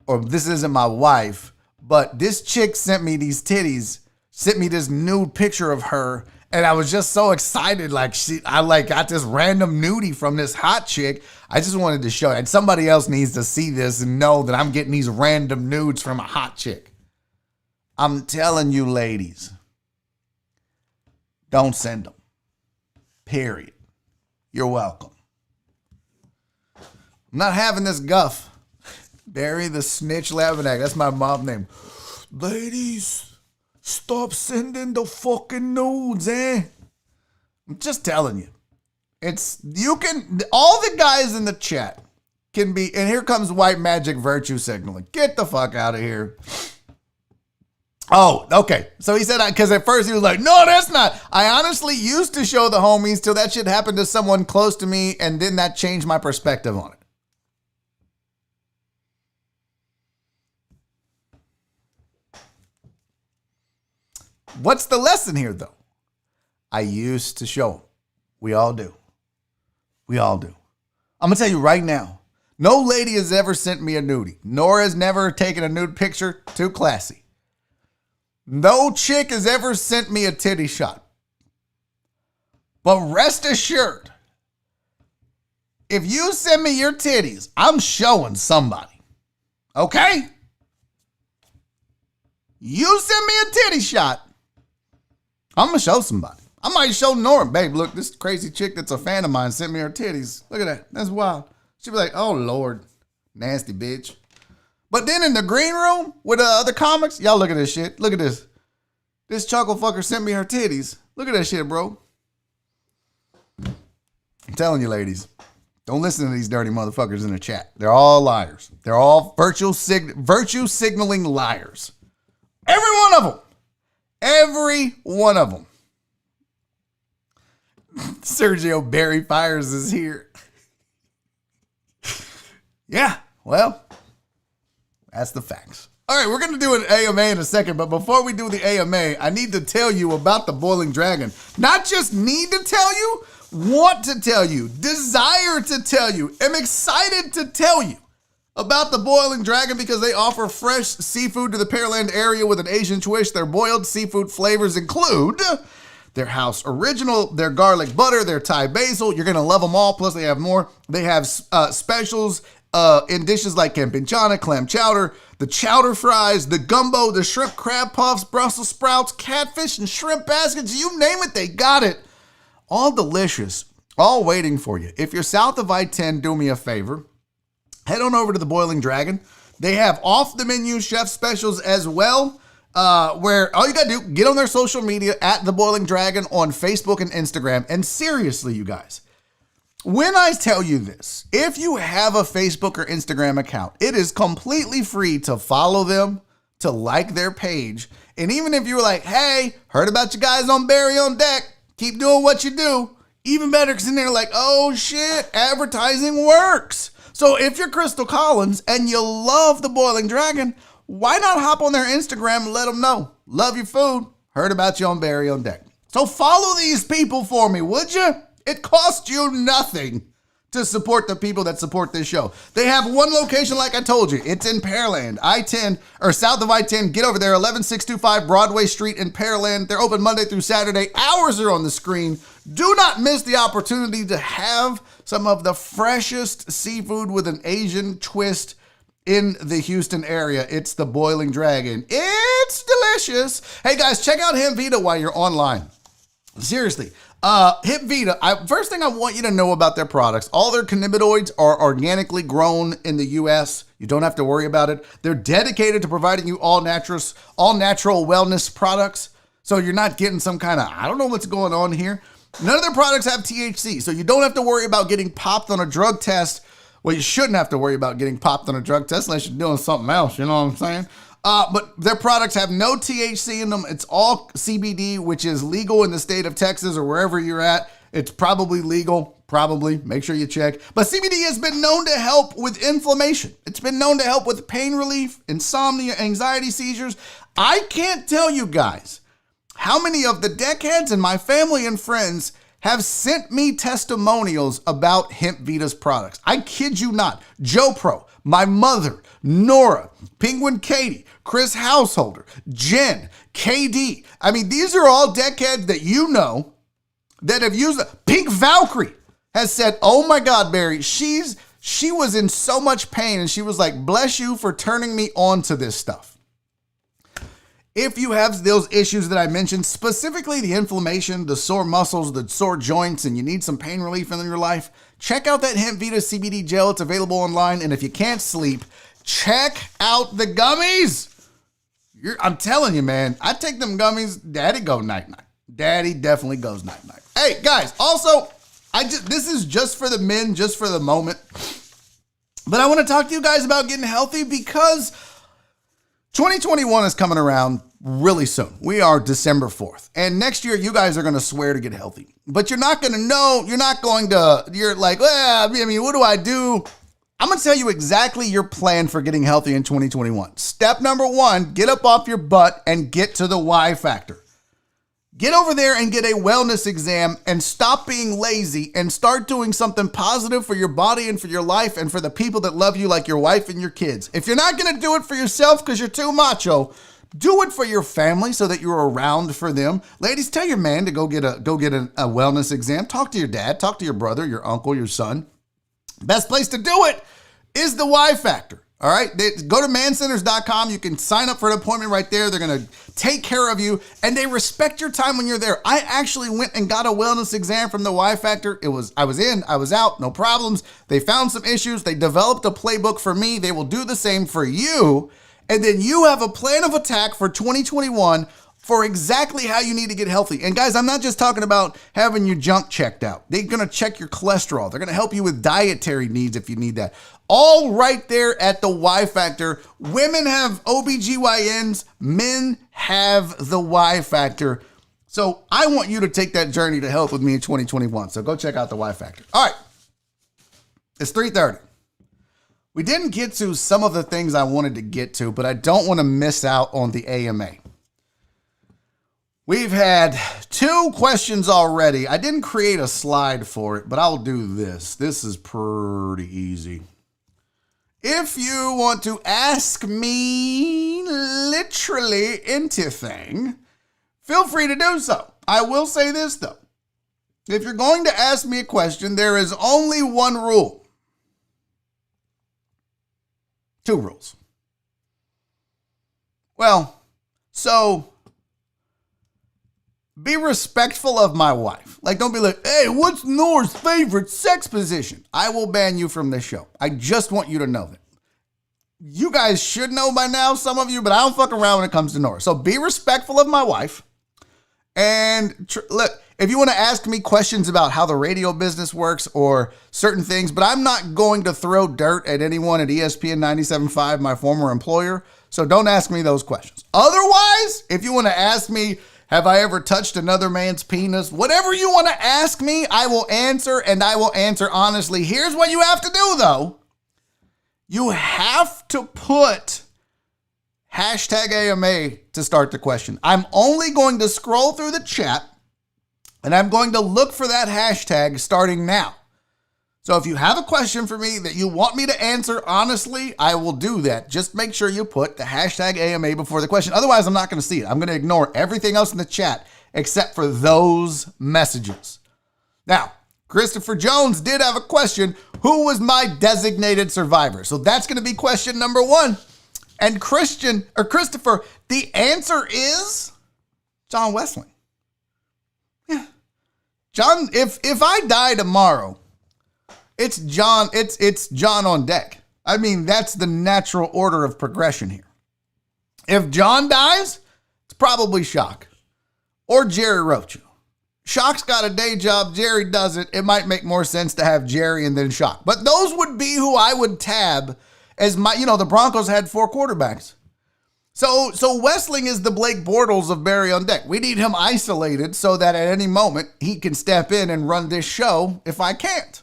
S1: or this isn't my wife, but this chick sent me these titties, sent me this nude picture of her. And I was just so excited. I got this random nudie from this hot chick. I just wanted to show it. And somebody else needs to see this and know that I'm getting these random nudes from a hot chick. I'm telling you, ladies, don't send them. Period. You're welcome. I'm not having this guff. Barry the Snitch Laminack. That's my mom name. Ladies, stop sending the fucking nudes, eh? I'm just telling you. All the guys in the chat can be, and here comes white magic virtue signaling. Get the fuck out of here. Oh, okay. So he said, because at first he was like, no, that's not. I honestly used to show the homies till that shit happened to someone close to me, and then that changed my perspective on it. What's the lesson here, though? I used to show them. We all do. We all do. I'm going to tell you right now, no lady has ever sent me a nudie, nor has never taken a nude picture. Too classy. No chick has ever sent me a titty shot. But rest assured, if you send me your titties, I'm showing somebody. Okay? You send me a titty shot, I'm going to show somebody. I might show Norm, babe, look, this crazy chick that's a fan of mine sent me her titties. Look at that. That's wild. She'd be like, oh, Lord, nasty bitch. But then in the green room with the other comics, y'all look at this shit. Look at this. This chuckle fucker sent me her titties. Look at that shit, bro. I'm telling you, ladies, don't listen to these dirty motherfuckers in the chat. They're all liars. They're all virtue signaling liars. Every one of them. Every one of them. Sergio Barry Fires is here. Yeah, well, that's the facts. All right, we're going to do an AMA in a second, but before we do the AMA, I need to tell you about the Boiling Dragon. Not just need to tell you, want to tell you, desire to tell you, am excited to tell you about the Boiling Dragon because they offer fresh seafood to the Pearland area with an Asian twist. Their boiled seafood flavors include their house original, their garlic butter, their Thai basil. You're going to love them all. Plus, they have more. They have specials in dishes like campinchana, clam chowder, the chowder fries, the gumbo, the shrimp crab puffs, Brussels sprouts, catfish, and shrimp baskets. You name it, they got it. All delicious, all waiting for you. If you're south of I-10, do me a favor. Head on over to the Boiling Dragon. They have off-the-menu chef specials as well, where all you got to do, get on their social media at the Boiling Dragon on Facebook and Instagram. And seriously, you guys, when I tell you this, if you have a Facebook or Instagram account, it is completely free to follow them, to like their page. And even if you were like, hey, heard about you guys on Barry on Deck, keep doing what you do. Even better, because in there like, oh shit, advertising works. So if you're Crystal Collins and you love the Boiling Dragon, why not hop on their Instagram and let them know? Love your food. Heard about you on Barry on Deck. So follow these people for me, would you? It costs you nothing to support the people that support this show. They have one location, like I told you. It's in Pearland, I-10, or south of I-10. Get over there, 11625 Broadway Street in Pearland. They're open Monday through Saturday. Hours are on the screen. Do not miss the opportunity to have some of the freshest seafood with an Asian twist in the Houston area. It's the Boiling Dragon. It's delicious. Hey guys, check out Hemp Vita while you're online. Seriously. Hemp Vita, first thing I want you to know about their products, all their cannabinoids are organically grown in the U.S. You don't have to worry about it. They're dedicated to providing you all natural wellness products. So you're not getting some kind of, I don't know what's going on here. None of their products have THC, so you don't have to worry about getting popped on a drug test. Well, you shouldn't have to worry about getting popped on a drug test unless you're doing something else, you know what I'm saying? But their products have no THC in them. It's all CBD, which is legal in the state of Texas or wherever you're at. It's probably legal. Probably. Make sure you check. But CBD has been known to help with inflammation. It's been known to help with pain relief, insomnia, anxiety, seizures. I can't tell you guys how many of the deckheads and my family and friends have sent me testimonials about Hemp Vita's products. I kid you not. Joe Pro, my mother, Nora, Penguin Katie, Chris Householder, Jen, KD. I mean, these are all deckheads that you know that have used it. Pink Valkyrie has said, oh my God, Barry, she was in so much pain and she was like, bless you for turning me on to this stuff. If you have those issues that I mentioned, specifically the inflammation, the sore muscles, the sore joints, and you need some pain relief in your life, check out that Hemp Vita CBD gel. It's available online. And if you can't sleep, check out the gummies. I'm telling you, man, I take them gummies. Daddy go night-night. Daddy definitely goes night-night. Hey, guys, also, this is just for the men, just for the moment. But I want to talk to you guys about getting healthy because 2021 is coming around really soon. We are December 4th. And next year, you guys are going to swear to get healthy. But you're not going to know. You're like, well, I mean, what do I do? I'm going to tell you exactly your plan for getting healthy in 2021. Step number 1, get up off your butt and get to the Y factor. Get over there and get a wellness exam and stop being lazy and start doing something positive for your body and for your life and for the people that love you, like your wife and your kids. If you're not going to do it for yourself because you're too macho, do it for your family so that you're around for them. Ladies, tell your man to go get a wellness exam. Talk to your dad, talk to your brother, your uncle, your son. Best place to do it is the Y Factor. All right, go to mancenters.com. You can sign up for an appointment right there. They're going to take care of you, and they respect your time when you're there. I actually went and got a wellness exam from the Y Factor. I was in, I was out, no problems. They found some issues. They developed a playbook for me. They will do the same for you, and then you have a plan of attack for 2021 for exactly how you need to get healthy. And guys, I'm not just talking about having your junk checked out. They're going to check your cholesterol. They're going to help you with dietary needs if you need that. All right there at the Y Factor. Women have OBGYNs. Men have the Y Factor. So I want you to take that journey to health with me in 2021. So go check out the Y Factor. All right. It's 3:30. We didn't get to some of the things I wanted to get to, but I don't want to miss out on the AMA. We've had 2 questions already. I didn't create a slide for it, but I'll do this. This is pretty easy. If you want to ask me literally anything, feel free to do so. I will say this, though. If you're going to ask me a question, there is only one rule. 2 rules. Well, so be respectful of my wife. Like, don't be like, hey, what's Nora's favorite sex position? I will ban you from this show. I just want you to know that. You guys should know by now, some of you, but I don't fuck around when it comes to Nora. So be respectful of my wife. And look, if you want to ask me questions about how the radio business works or certain things, but I'm not going to throw dirt at anyone at ESPN 97.5, my former employer. So don't ask me those questions. Otherwise, if you want to ask me, have I ever touched another man's penis? Whatever you want to ask me, I will answer, and I will answer honestly. Here's what you have to do, though. You have to put #AMA to start the question. I'm only going to scroll through the chat, and I'm going to look for that hashtag starting now. So if you have a question for me that you want me to answer honestly, I will do that. Just make sure you put the #AMA before the question. Otherwise, I'm not going to see it. I'm going to ignore everything else in the chat except for those messages. Now, Christopher Jones did have a question. Who was my designated survivor? So that's going to be question number 1. And Christopher, the answer is John Wesley. Yeah. John, if I die tomorrow, it's John on deck. I mean, that's the natural order of progression here. If John dies, it's probably Shock or Jerry Rocha. Shock's got a day job, Jerry doesn't. It might make more sense to have Jerry and then Shock. But those would be who I would tab as my, the Broncos had 4 quarterbacks. So Westling is the Blake Bortles of Barry on Deck. We need him isolated so that at any moment he can step in and run this show if I can't.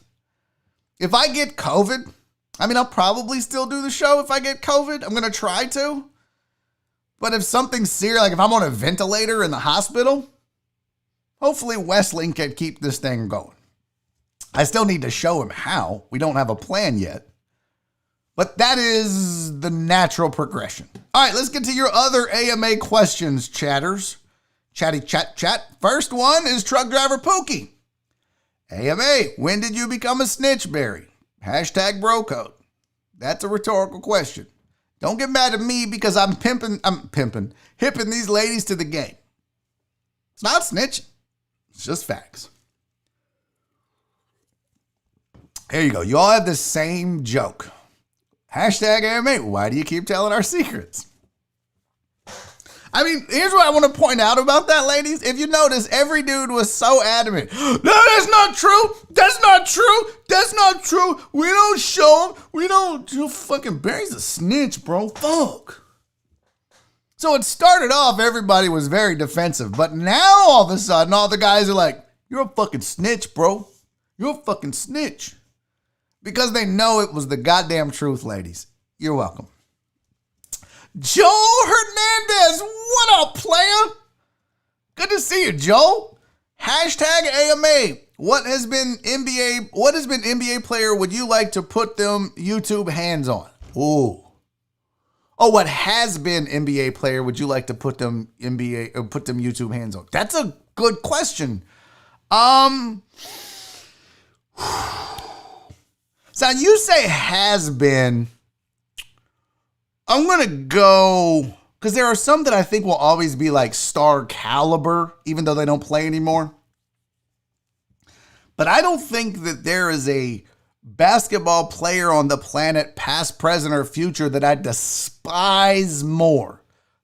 S1: If I get COVID, I mean, I'll probably still do the show if I get COVID. I'm going to try to. But if something's serious, like if I'm on a ventilator in the hospital, hopefully Westling can keep this thing going. I still need to show him how. We don't have a plan yet. But that is the natural progression. All right, let's get to your other AMA questions, chatters. Chatty chat. First one is truck driver Pookie. AMA, when did you become a snitch, Barry? Hashtag bro code. That's a rhetorical question. Don't get mad at me because I'm hipping these ladies to the game. It's not snitching. It's just facts. Here you go. You all have the same joke. Hashtag AMA, why do you keep telling our secrets? I mean, here's what I want to point out about that, ladies. If you notice, every dude was so adamant. No, that's not true. That's not true. That's not true. We don't show him. We don't. Fucking Barry's a snitch, bro. Fuck. So it started off, everybody was very defensive. But now, all of a sudden, all the guys are like, you're a fucking snitch, bro. You're a fucking snitch. Because they know it was the goddamn truth, ladies. You're welcome. Joel Hernandez, what up, player? Good to see you, Joel. Hashtag AMA. What has been NBA player would you like to put them YouTube hands on? Ooh. Oh, what has been NBA player would you like to put them YouTube hands on? That's a good question. So you say has been. I'm going to go, because there are some that I think will always be like star caliber, even though they don't play anymore. But I don't think that there is a basketball player on the planet, past, present, or future, that I despise more,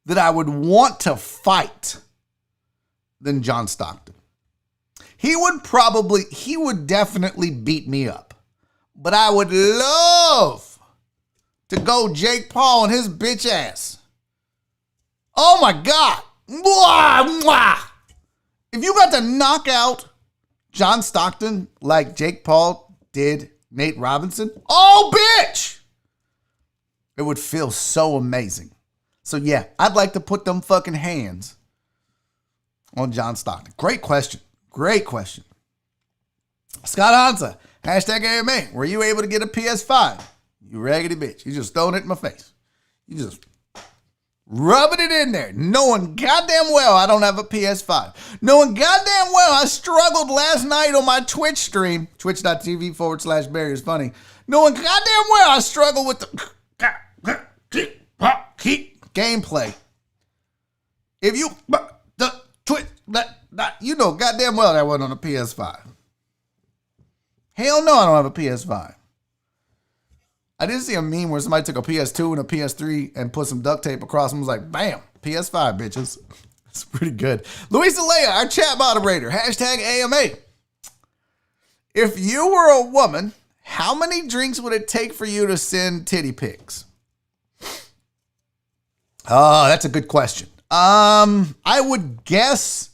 S1: that I would want to fight, than John Stockton. He would definitely beat me up. But I would love to go Jake Paul and his bitch ass. Oh my God. Mwah, mwah. If you got to knock out John Stockton like Jake Paul did Nate Robinson, oh bitch, it would feel so amazing. So yeah, I'd like to put them fucking hands on John Stockton. Great question. Great question. Scott Hansa, hashtag AMA, were you able to get a PS5? You raggedy bitch. You just throwing it in my face. You just rubbing it in there. Knowing goddamn well I don't have a PS5. Knowing goddamn well I struggled last night on my Twitch stream. Twitch.tv/Barry is funny. Knowing goddamn well I struggled with the gameplay. If you you know goddamn well that wasn't on a PS5. Hell no, I don't have a PS5. I did see a meme where somebody took a PS2 and a PS3 and put some duct tape across them. Was like, bam, PS5, bitches. It's pretty good. Luisa Leia, our chat moderator, hashtag AMA. If you were a woman, how many drinks would it take for you to send titty pics? Oh, that's a good question. I would guess,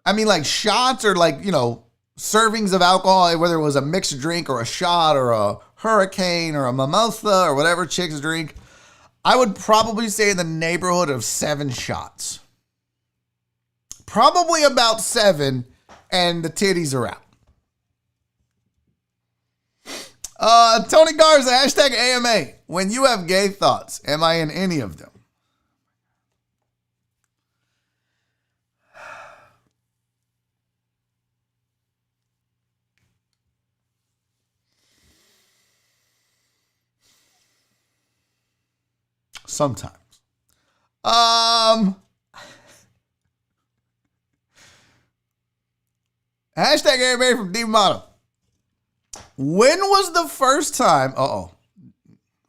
S1: I mean, like shots or like, you know, servings of alcohol, whether it was a mixed drink or a shot or a hurricane or a mimosa or whatever chicks drink, I would probably say in the neighborhood of 7 shots. Probably about 7, and the titties are out. Tony Garza, hashtag AMA. When you have gay thoughts, am I in any of them? Sometimes. Hashtag AMA from D Model. When was the first time?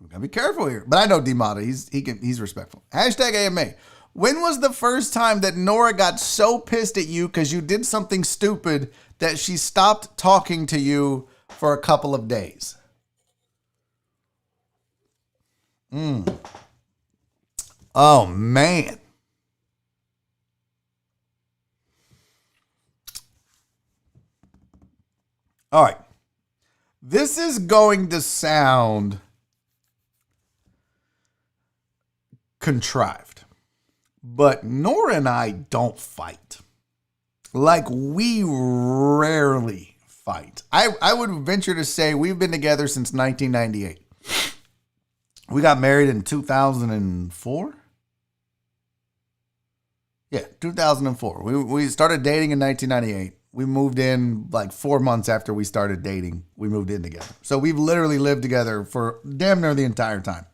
S1: We gotta be careful here. But I know D Model. He's respectful. Hashtag AMA. When was the first time that Nora got so pissed at you because you did something stupid that she stopped talking to you for a couple of days? Oh, man. All right. This is going to sound contrived, but Nora and I don't fight. Like, we rarely fight. I would venture to say we've been together since 1998. We got married in 2004. Yeah, 2004. We started dating in 1998. We moved in like 4 months after we started dating. We moved in together. So we've literally lived together for damn near the entire time.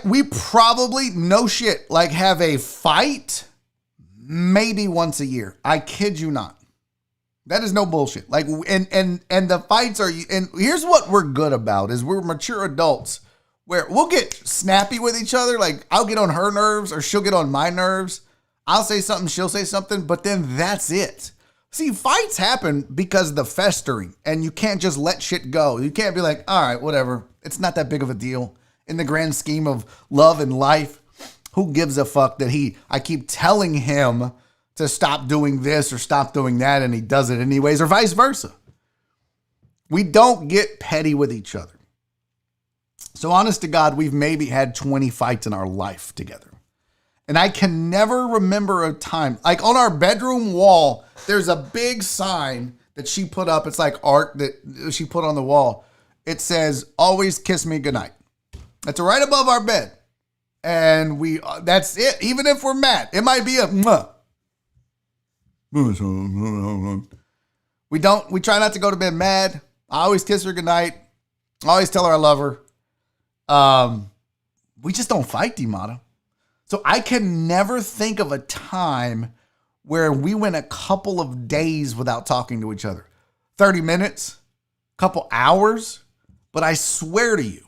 S1: We probably, no shit, like have a fight maybe once a year. I kid you not. That is no bullshit. Like, and the fights are, and here's what we're good about is we're mature adults where we'll get snappy with each other. Like, I'll get on her nerves or she'll get on my nerves. I'll say something, she'll say something, but then that's it. See, fights happen because of the festering, and you can't just let shit go. You can't be like, all right, whatever. It's not that big of a deal. In the grand scheme of love and life, who gives a fuck that I keep telling him to stop doing this or stop doing that, and he does it anyways, or vice versa. We don't get petty with each other. So honest to God, we've maybe had 20 fights in our life together. And I can never remember a time, like on our bedroom wall, there's a big sign that she put up. It's like art that she put on the wall. It says, always kiss me goodnight. That's right above our bed. And that's it. Even if we're mad, it might be a mwah. We try not to go to bed mad. I always kiss her goodnight. I always tell her I love her. We just don't fight, D-Mata. So I can never think of a time where we went a couple of days without talking to each other. 30 minutes, couple hours. But I swear to you,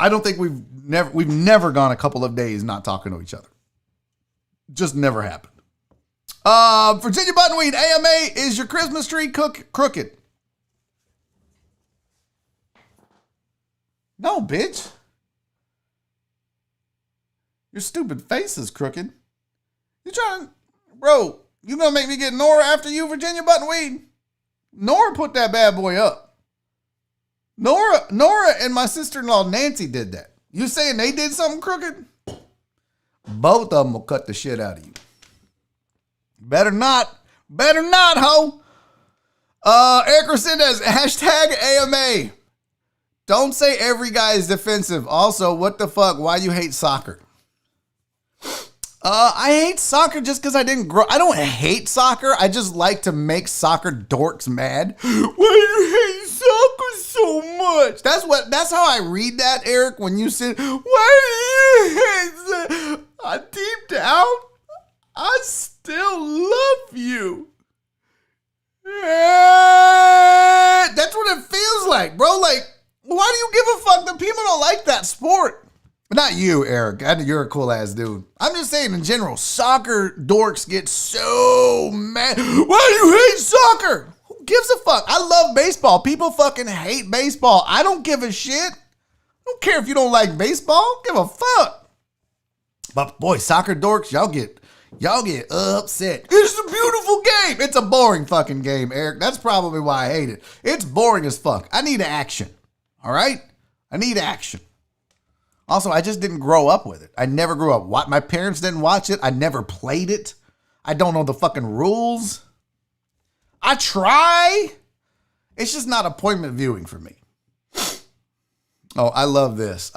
S1: I don't think we've never gone a couple of days not talking to each other. Just never happened. Virginia Buttonweed, AMA, is your Christmas tree crooked? No, bitch. Your stupid face is crooked. Bro, you gonna make me get Nora after you, Virginia Buttonweed? Nora put that bad boy up. Nora and my sister-in-law Nancy did that. You saying they did something crooked? Both of them will cut the shit out of you. Better not, ho. Eric Resendez, hashtag AMA. Don't say every guy is defensive. Also, what the fuck? Why you hate soccer? I hate soccer just because I didn't grow. I don't hate soccer. I just like to make soccer dorks mad. Why do you hate soccer so much? That's how I read that, Eric. When you said, why do you hate soccer? Deep down, I still love you. That's what it feels like, bro. Like, why do you give a fuck that people don't like that sport? Not you, Eric. I know you're a cool ass dude. I'm just saying in general, soccer dorks get so mad. Why do you hate soccer? Who gives a fuck? I love baseball. People fucking hate baseball. I don't give a shit. I don't care if you don't like baseball. Give a fuck. But boy, soccer dorks, y'all get upset. It's a beautiful game. It's a boring fucking game, Eric. That's probably why I hate it. It's boring as fuck. I need action. All right? I need action. Also, I just didn't grow up with it. I never grew up. My parents didn't watch it. I never played it. I don't know the fucking rules. I try. It's just not appointment viewing for me. Oh, I love this.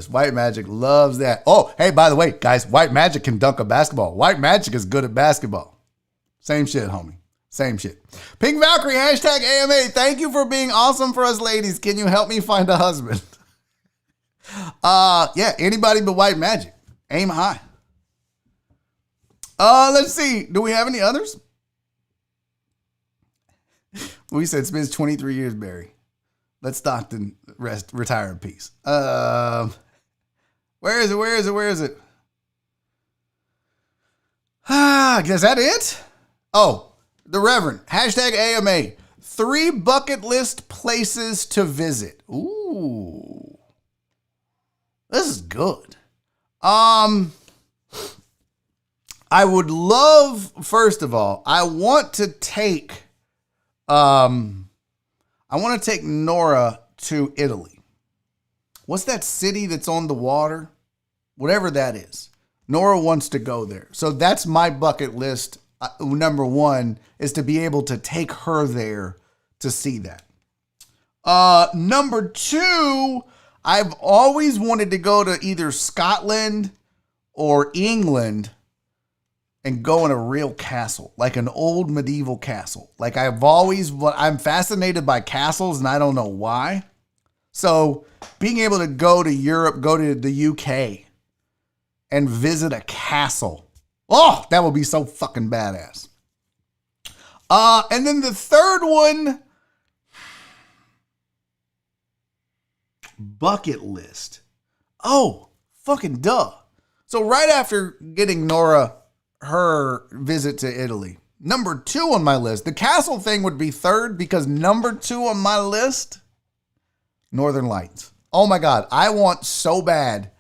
S1: White Magic loves that. Oh, hey, by the way, guys, White Magic can dunk a basketball. White Magic is good at basketball. Same shit, homie. Same shit. Pink Valkyrie, hashtag AMA. Thank you for being awesome for us ladies. Can you help me find a husband? Yeah, anybody but White Magic. Aim high. Let's see. Do we have any others? We said Smith's 23 years, Barry. Let Stockton retire in peace. Where is it? Is that it? Oh, the Reverend. Hashtag AMA. 3 bucket list places to visit. Ooh. This is good. I would love, first of all, I want to take Nora to Italy. What's that city that's on the water? Whatever that is. Nora wants to go there. So that's my bucket list. Number one is to be able to take her there to see that. Number two, I've always wanted to go to either Scotland or England and go in a real castle, like an old medieval castle. Like I'm fascinated by castles and I don't know why. So being able to go to Europe, go to the UK and visit a castle. Oh, that would be so fucking badass. And then the third one, bucket list. Oh, fucking duh. So right after getting Nora her visit to Italy, number 2 on my list, the castle thing would be third because number 2 on my list, Northern Lights. Oh my God. I want so bad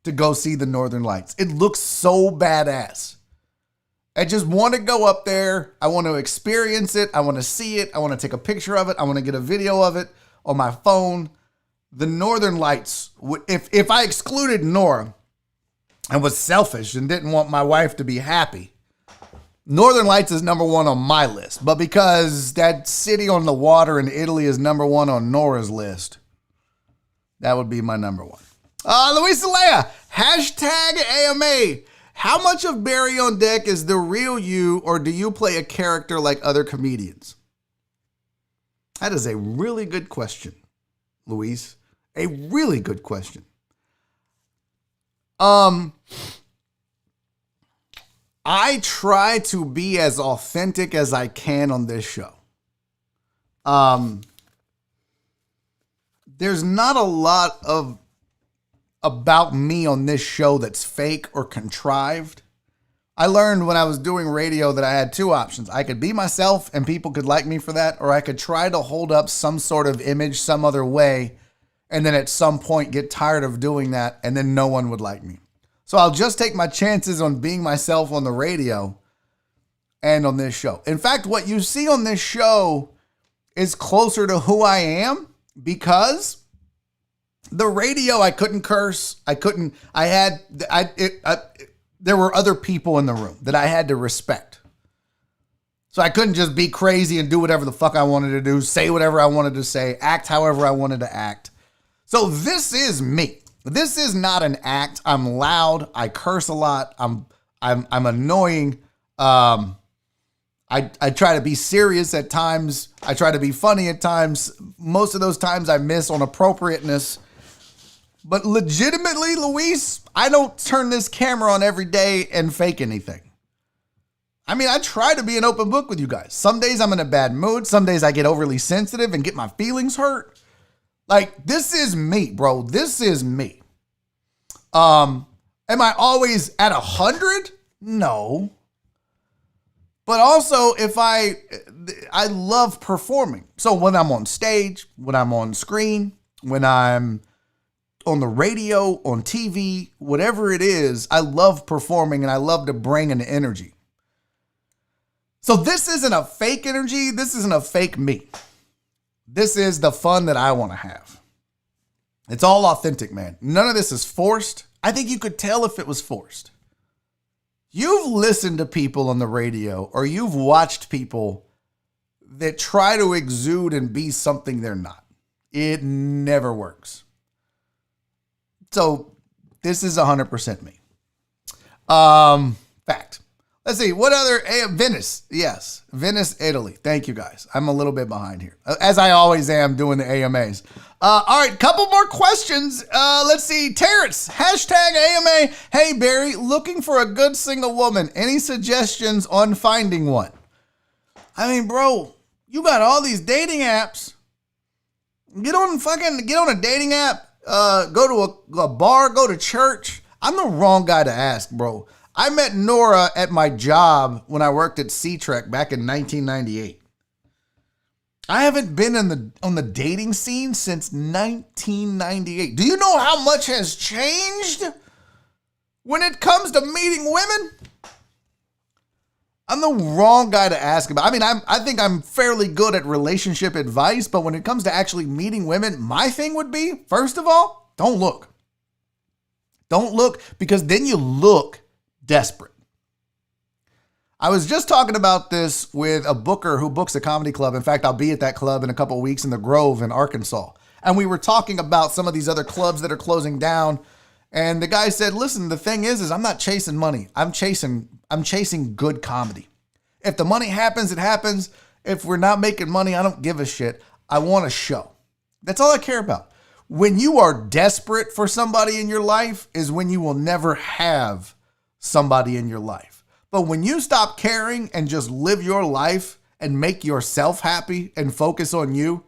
S1: to go see the Northern Lights. It looks so badass. I just want to go up there. I want to experience it. I want to see it. I want to take a picture of it. I want to get a video of it on my phone. The Northern Lights, if I excluded Nora and was selfish and didn't want my wife to be happy, Northern Lights is number 1 on my list. But because that city on the water in Italy is number 1 on Nora's list, that would be my number 1. Luisa Leia, hashtag AMA. How much of Barry on Deck is the real you, or do you play a character like other comedians? That is a really good question, Luis. A really good question. I try to be as authentic as I can on this show. There's not a lot about me on this show that's fake or contrived. I learned when I was doing radio that I had 2 options. I could be myself and people could like me for that, or I could try to hold up some sort of image some other way, and then at some point get tired of doing that, and then no one would like me. So I'll just take my chances on being myself on the radio and on this show. In fact, what you see on this show is closer to who I am, because the radio, I couldn't curse. There were other people in the room that I had to respect. So I couldn't just be crazy and do whatever the fuck I wanted to do, say whatever I wanted to say, act however I wanted to act. So this is me. This is not an act. I'm loud. I curse a lot. I'm annoying. I try to be serious at times. I try to be funny at times. Most of those times I miss on appropriateness. But legitimately, Luis, I don't turn this camera on every day and fake anything. I mean, I try to be an open book with you guys. Some days I'm in a bad mood. Some days I get overly sensitive and get my feelings hurt. Like, this is me, bro. This is me. Am I always at 100? No. But also, I love performing. So when I'm on stage, when I'm on screen, when I'm on the radio, on TV, whatever it is, I love performing and I love to bring an energy. So this isn't a fake energy. This isn't a fake me. This is the fun that I want to have. It's all authentic, man. None of this is forced. I think you could tell if it was forced. You've listened to people on the radio, or you've watched people that try to exude and be something they're not. It never works. So this is 100% me. Fact. Let's see. What other? Venice. Yes. Venice, Italy. Thank you, guys. I'm a little bit behind here, as I always am doing the AMAs. All right. Couple more questions. Let's see. Terrence. Hashtag AMA. Hey, Barry. Looking for a good single woman. Any suggestions on finding one? I mean, bro, you got all these dating apps. Get on a dating app. Go to a bar. Go to church. I'm the wrong guy to ask, bro. I met Nora at my job when I worked at C-Trek back in 1998. I haven't been on the dating scene since 1998. Do you know how much has changed when it comes to meeting women? I'm the wrong guy to ask about. I mean, I think I'm fairly good at relationship advice, but when it comes to actually meeting women, my thing would be, first of all, don't look. Don't look, because then you look desperate. I was just talking about this with a booker who books a comedy club. In fact, I'll be at that club in a couple of weeks in the Grove in Arkansas. And we were talking about some of these other clubs that are closing down. And the guy said, listen, the thing is I'm not chasing money. I'm chasing good comedy. If the money happens, it happens. If we're not making money, I don't give a shit. I want a show. That's all I care about. When you are desperate for somebody in your life is when you will never have somebody in your life. But when you stop caring and just live your life and make yourself happy and focus on you,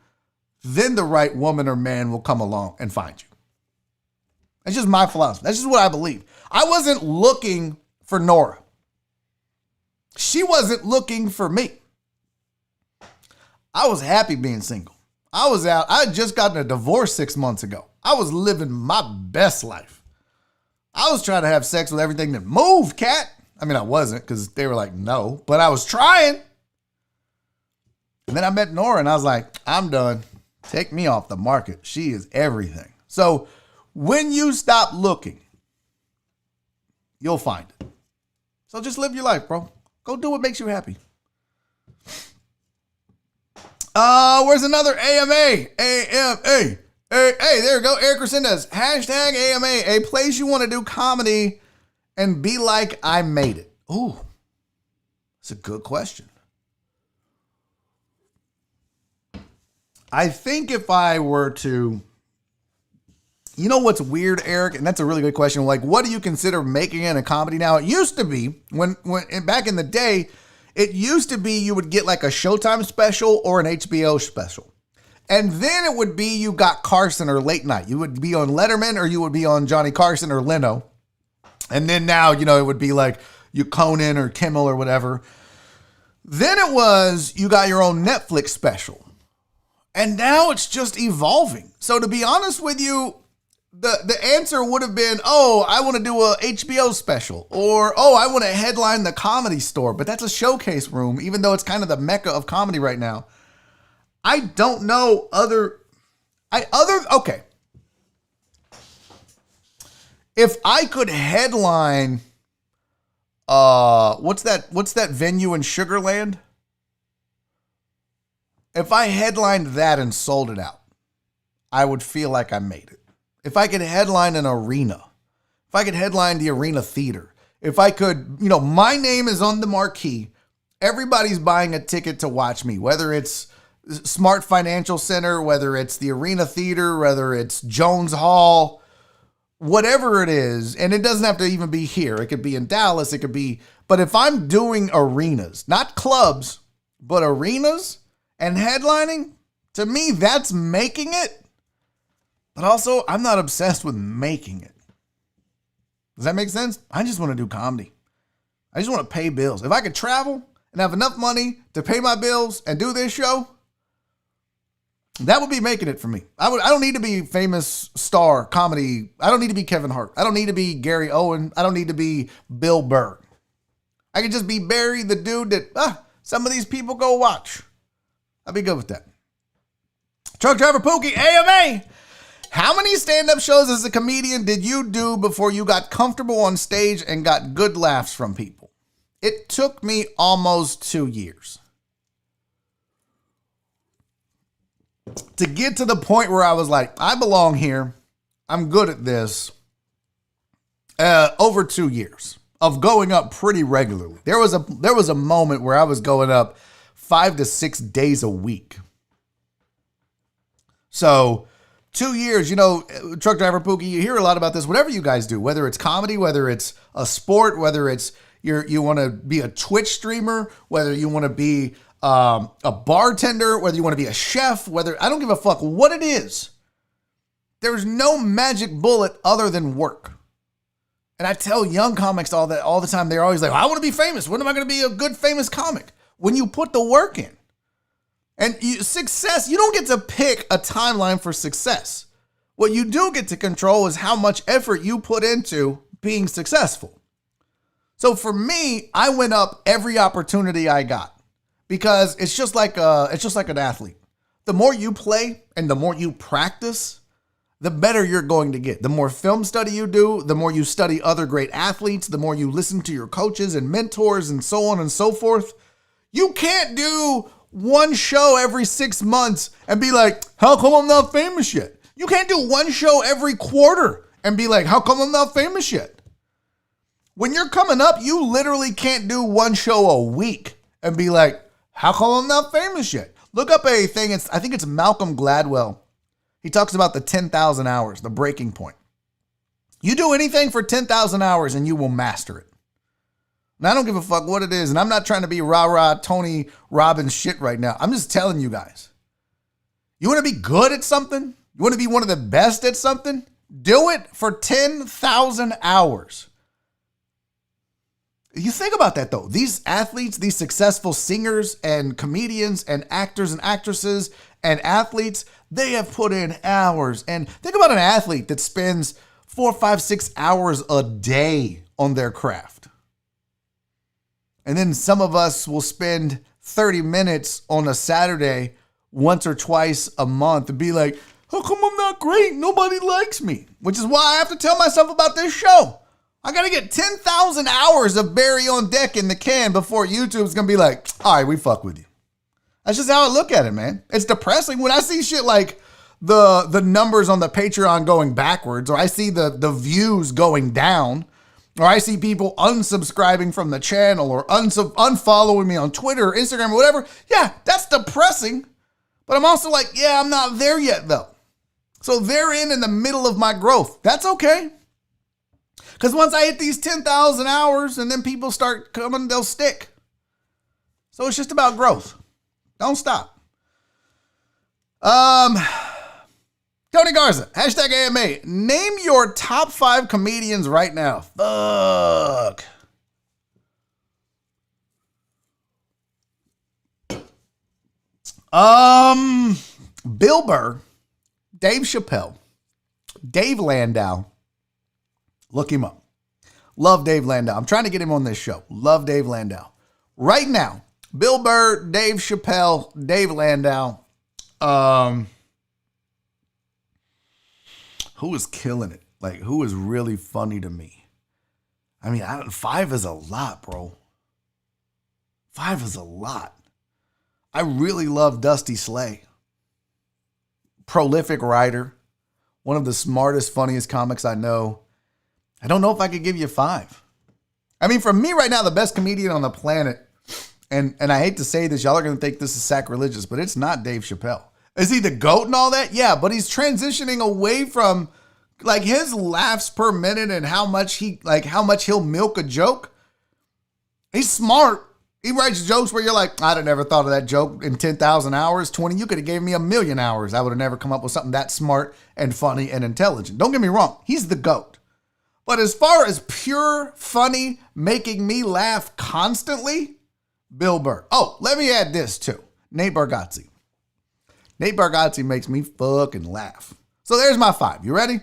S1: then the right woman or man will come along and find you. That's just my philosophy. That's just what I believe. I wasn't looking for Nora. She wasn't looking for me. I was happy being single. I was out. I had just gotten a divorce 6 months ago. I was living my best life. I was trying to have sex with everything that moved, cat. I mean, I wasn't, because they were like, no, but I was trying. And then I met Nora and I was like, I'm done. Take me off the market. She is everything. So when you stop looking, you'll find it. So just live your life, bro. Go do what makes you happy. Where's another AMA? AMA. Hey, there you go. Eric Resendez. Hashtag AMA. A place you want to do comedy and be like, I made it. Ooh, that's a good question. I think if I were to, you know what's weird, Eric? And that's a really good question. Like, what do you consider making it a comedy now? It used to be, when back in the day, it used to be you would get like a Showtime special or an HBO special. And then it would be you got Carson or late night. You would be on Letterman or you would be on Johnny Carson or Leno. And then now, you know, it would be like you Conan or Kimmel or whatever. Then it was you got your own Netflix special. And now it's just evolving. So to be honest with you, the answer would have been, oh, I want to do a HBO special. Or, oh, I want to headline the Comedy Store. But that's a showcase room, even though it's kind of the mecca of comedy right now. I don't know okay. If I could headline, what's that venue in Sugar Land? If I headlined that and sold it out, I would feel like I made it. If I could headline an arena, if I could headline the Arena Theater, if I could, you know, my name is on the marquee. Everybody's buying a ticket to watch me, whether it's Smart Financial Center, whether it's the Arena Theater, whether it's Jones Hall, whatever it is. And it doesn't have to even be here. It could be in Dallas. It could be, but if I'm doing arenas, not clubs, but arenas and headlining, to me, that's making it. But also, I'm not obsessed with making it. Does that make sense? I just want to do comedy. I just want to pay bills. If I could travel and have enough money to pay my bills and do this show, that would be making it for me. I don't need to be famous star comedy. I don't need to be Kevin Hart. I don't need to be Gary Owen. I don't need to be Bill Burr. I could just be Barry, the dude that some of these people go watch. I'd be good with that. Truck Driver Pookie, AMA. How many stand-up shows as a comedian did you do before you got comfortable on stage and got good laughs from people? It took me almost 2 years to get to the point where I was like, I belong here. I'm good at this. Over 2 years of going up pretty regularly. There was a moment where I was going up 5 to 6 days a week. So 2 years, you know, Truck Driver Pookie, you hear a lot about this, whatever you guys do, whether it's comedy, whether it's a sport, whether it's you want to be a Twitch streamer, whether you want to be a bartender, whether you want to be a chef, I don't give a fuck what it is. There's no magic bullet other than work. And I tell young comics all the time. They're always like, I want to be famous. When am I going to be a good famous comic? When you put the work in. And success, you don't get to pick a timeline for success. What you do get to control is how much effort you put into being successful. So for me, I went up every opportunity I got because it's just like an athlete. The more you play and the more you practice, the better you're going to get. The more film study you do, the more you study other great athletes, the more you listen to your coaches and mentors and so on and so forth. You can't do one show every 6 months and be like, how come I'm not famous yet? You can't do one show every quarter and be like, how come I'm not famous yet? When you're coming up, you literally can't do one show a week and be like, how come I'm not famous yet? Look up a thing. I think it's Malcolm Gladwell. He talks about the 10,000 hours, the breaking point. You do anything for 10,000 hours and you will master it. And I don't give a fuck what it is. And I'm not trying to be rah-rah Tony Robbins shit right now. I'm just telling you guys. You want to be good at something? You want to be one of the best at something? Do it for 10,000 hours. You think about that though. These athletes, these successful singers and comedians and actors and actresses and athletes, they have put in hours. And think about an athlete that spends 4, 5, 6 hours a day on their craft. And then some of us will spend 30 minutes on a Saturday once or twice a month and be like, how come I'm not great? Nobody likes me. Which is why I have to tell myself about this show. I got to get 10,000 hours of Barry on deck in the can before YouTube's going to be like, all right, we fuck with you. That's just how I look at it, man. It's depressing when I see shit like the numbers on the Patreon going backwards, or I see the views going down, or I see people unsubscribing from the channel or unfollowing me on Twitter or Instagram or whatever. Yeah, that's depressing. But I'm also like, yeah, I'm not there yet though. So they're in the middle of my growth. That's okay. Because once I hit these 10,000 hours and then people start coming, they'll stick. So it's just about growth. Don't stop. Tony Garza, hashtag AMA. Name your top 5 comedians right now. Fuck. Bill Burr, Dave Chappelle, Dave Landau. Look him up. Love Dave Landau. I'm trying to get him on this show. Love Dave Landau. Right now, Bill Burr, Dave Chappelle, Dave Landau. Who is killing it? Like, who is really funny to me? I mean, 5 is a lot, bro. 5 is a lot. I really love Dusty Slay. Prolific writer. One of the smartest, funniest comics I know. I don't know if I could give you 5. I mean, for me right now, the best comedian on the planet, and I hate to say this, y'all are going to think this is sacrilegious, but it's not Dave Chappelle. Is he the GOAT and all that? Yeah, but he's transitioning away from like his laughs per minute and how much he'll milk a joke. He's smart. He writes jokes where you're like, I'd have never thought of that joke in 10,000 hours. 20, you could have gave me 1,000,000 hours. I would have never come up with something that smart and funny and intelligent. Don't get me wrong. He's the GOAT. But as far as pure, funny, making me laugh constantly, Bill Burr. Oh, let me add this too. Nate Bargatze. Nate Bargatze makes me fucking laugh. So there's my 5. You ready?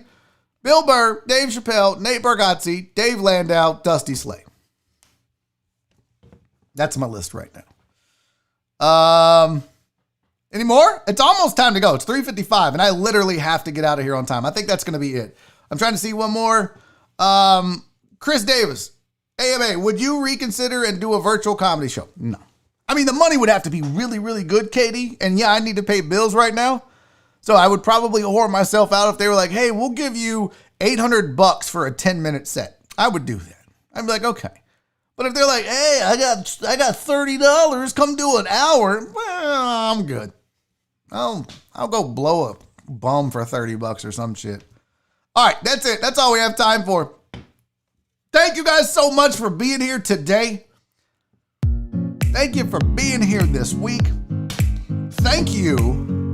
S1: Bill Burr, Dave Chappelle, Nate Bargatze, Dave Landau, Dusty Slay. That's my list right now. Any more? It's almost time to go. It's 3:55 and I literally have to get out of here on time. I think that's going to be it. I'm trying to see one more. Chris Davis, AMA, would you reconsider and do a virtual comedy show? No. I mean, the money would have to be really, really good, Katie. And yeah, I need to pay bills right now. So I would probably whore myself out if they were like, hey, we'll give you $800 for a 10-minute set. I would do that. I'd be like, okay. But if they're like, hey, I got $30, come do an hour. Well, I'm good. I'll go blow a bum for $30 or some shit. All right, that's it. That's all we have time for. Thank you guys so much for being here today. Thank you for being here this week. Thank you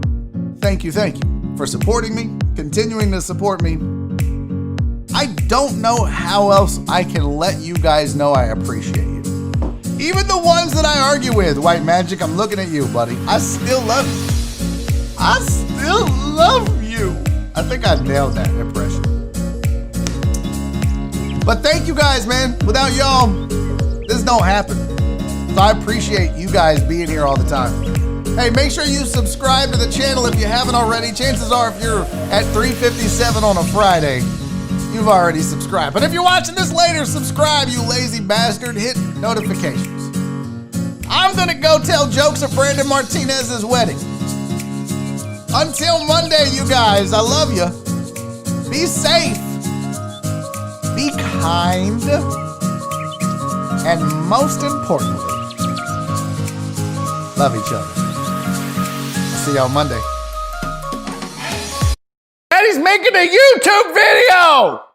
S1: for supporting me, continuing to support me. I don't know how else I can let you guys know I appreciate you. Even the ones that I argue with, White Magic, I'm looking at you, buddy. I still love you. I still love you. I think I nailed that impression. But thank you guys, man. Without y'all, this don't happen. So I appreciate you guys being here all the time. Hey, make sure you subscribe to the channel if you haven't already. Chances are if you're at 3:57 on a Friday, you've already subscribed. But if you're watching this later, subscribe, you lazy bastard. Hit notifications. I'm gonna go tell jokes at Brandon Martinez's wedding. Until Monday, you guys, I love you. Be safe. Be kind. And most importantly, love each other. See y'all Monday. Daddy's making a YouTube video!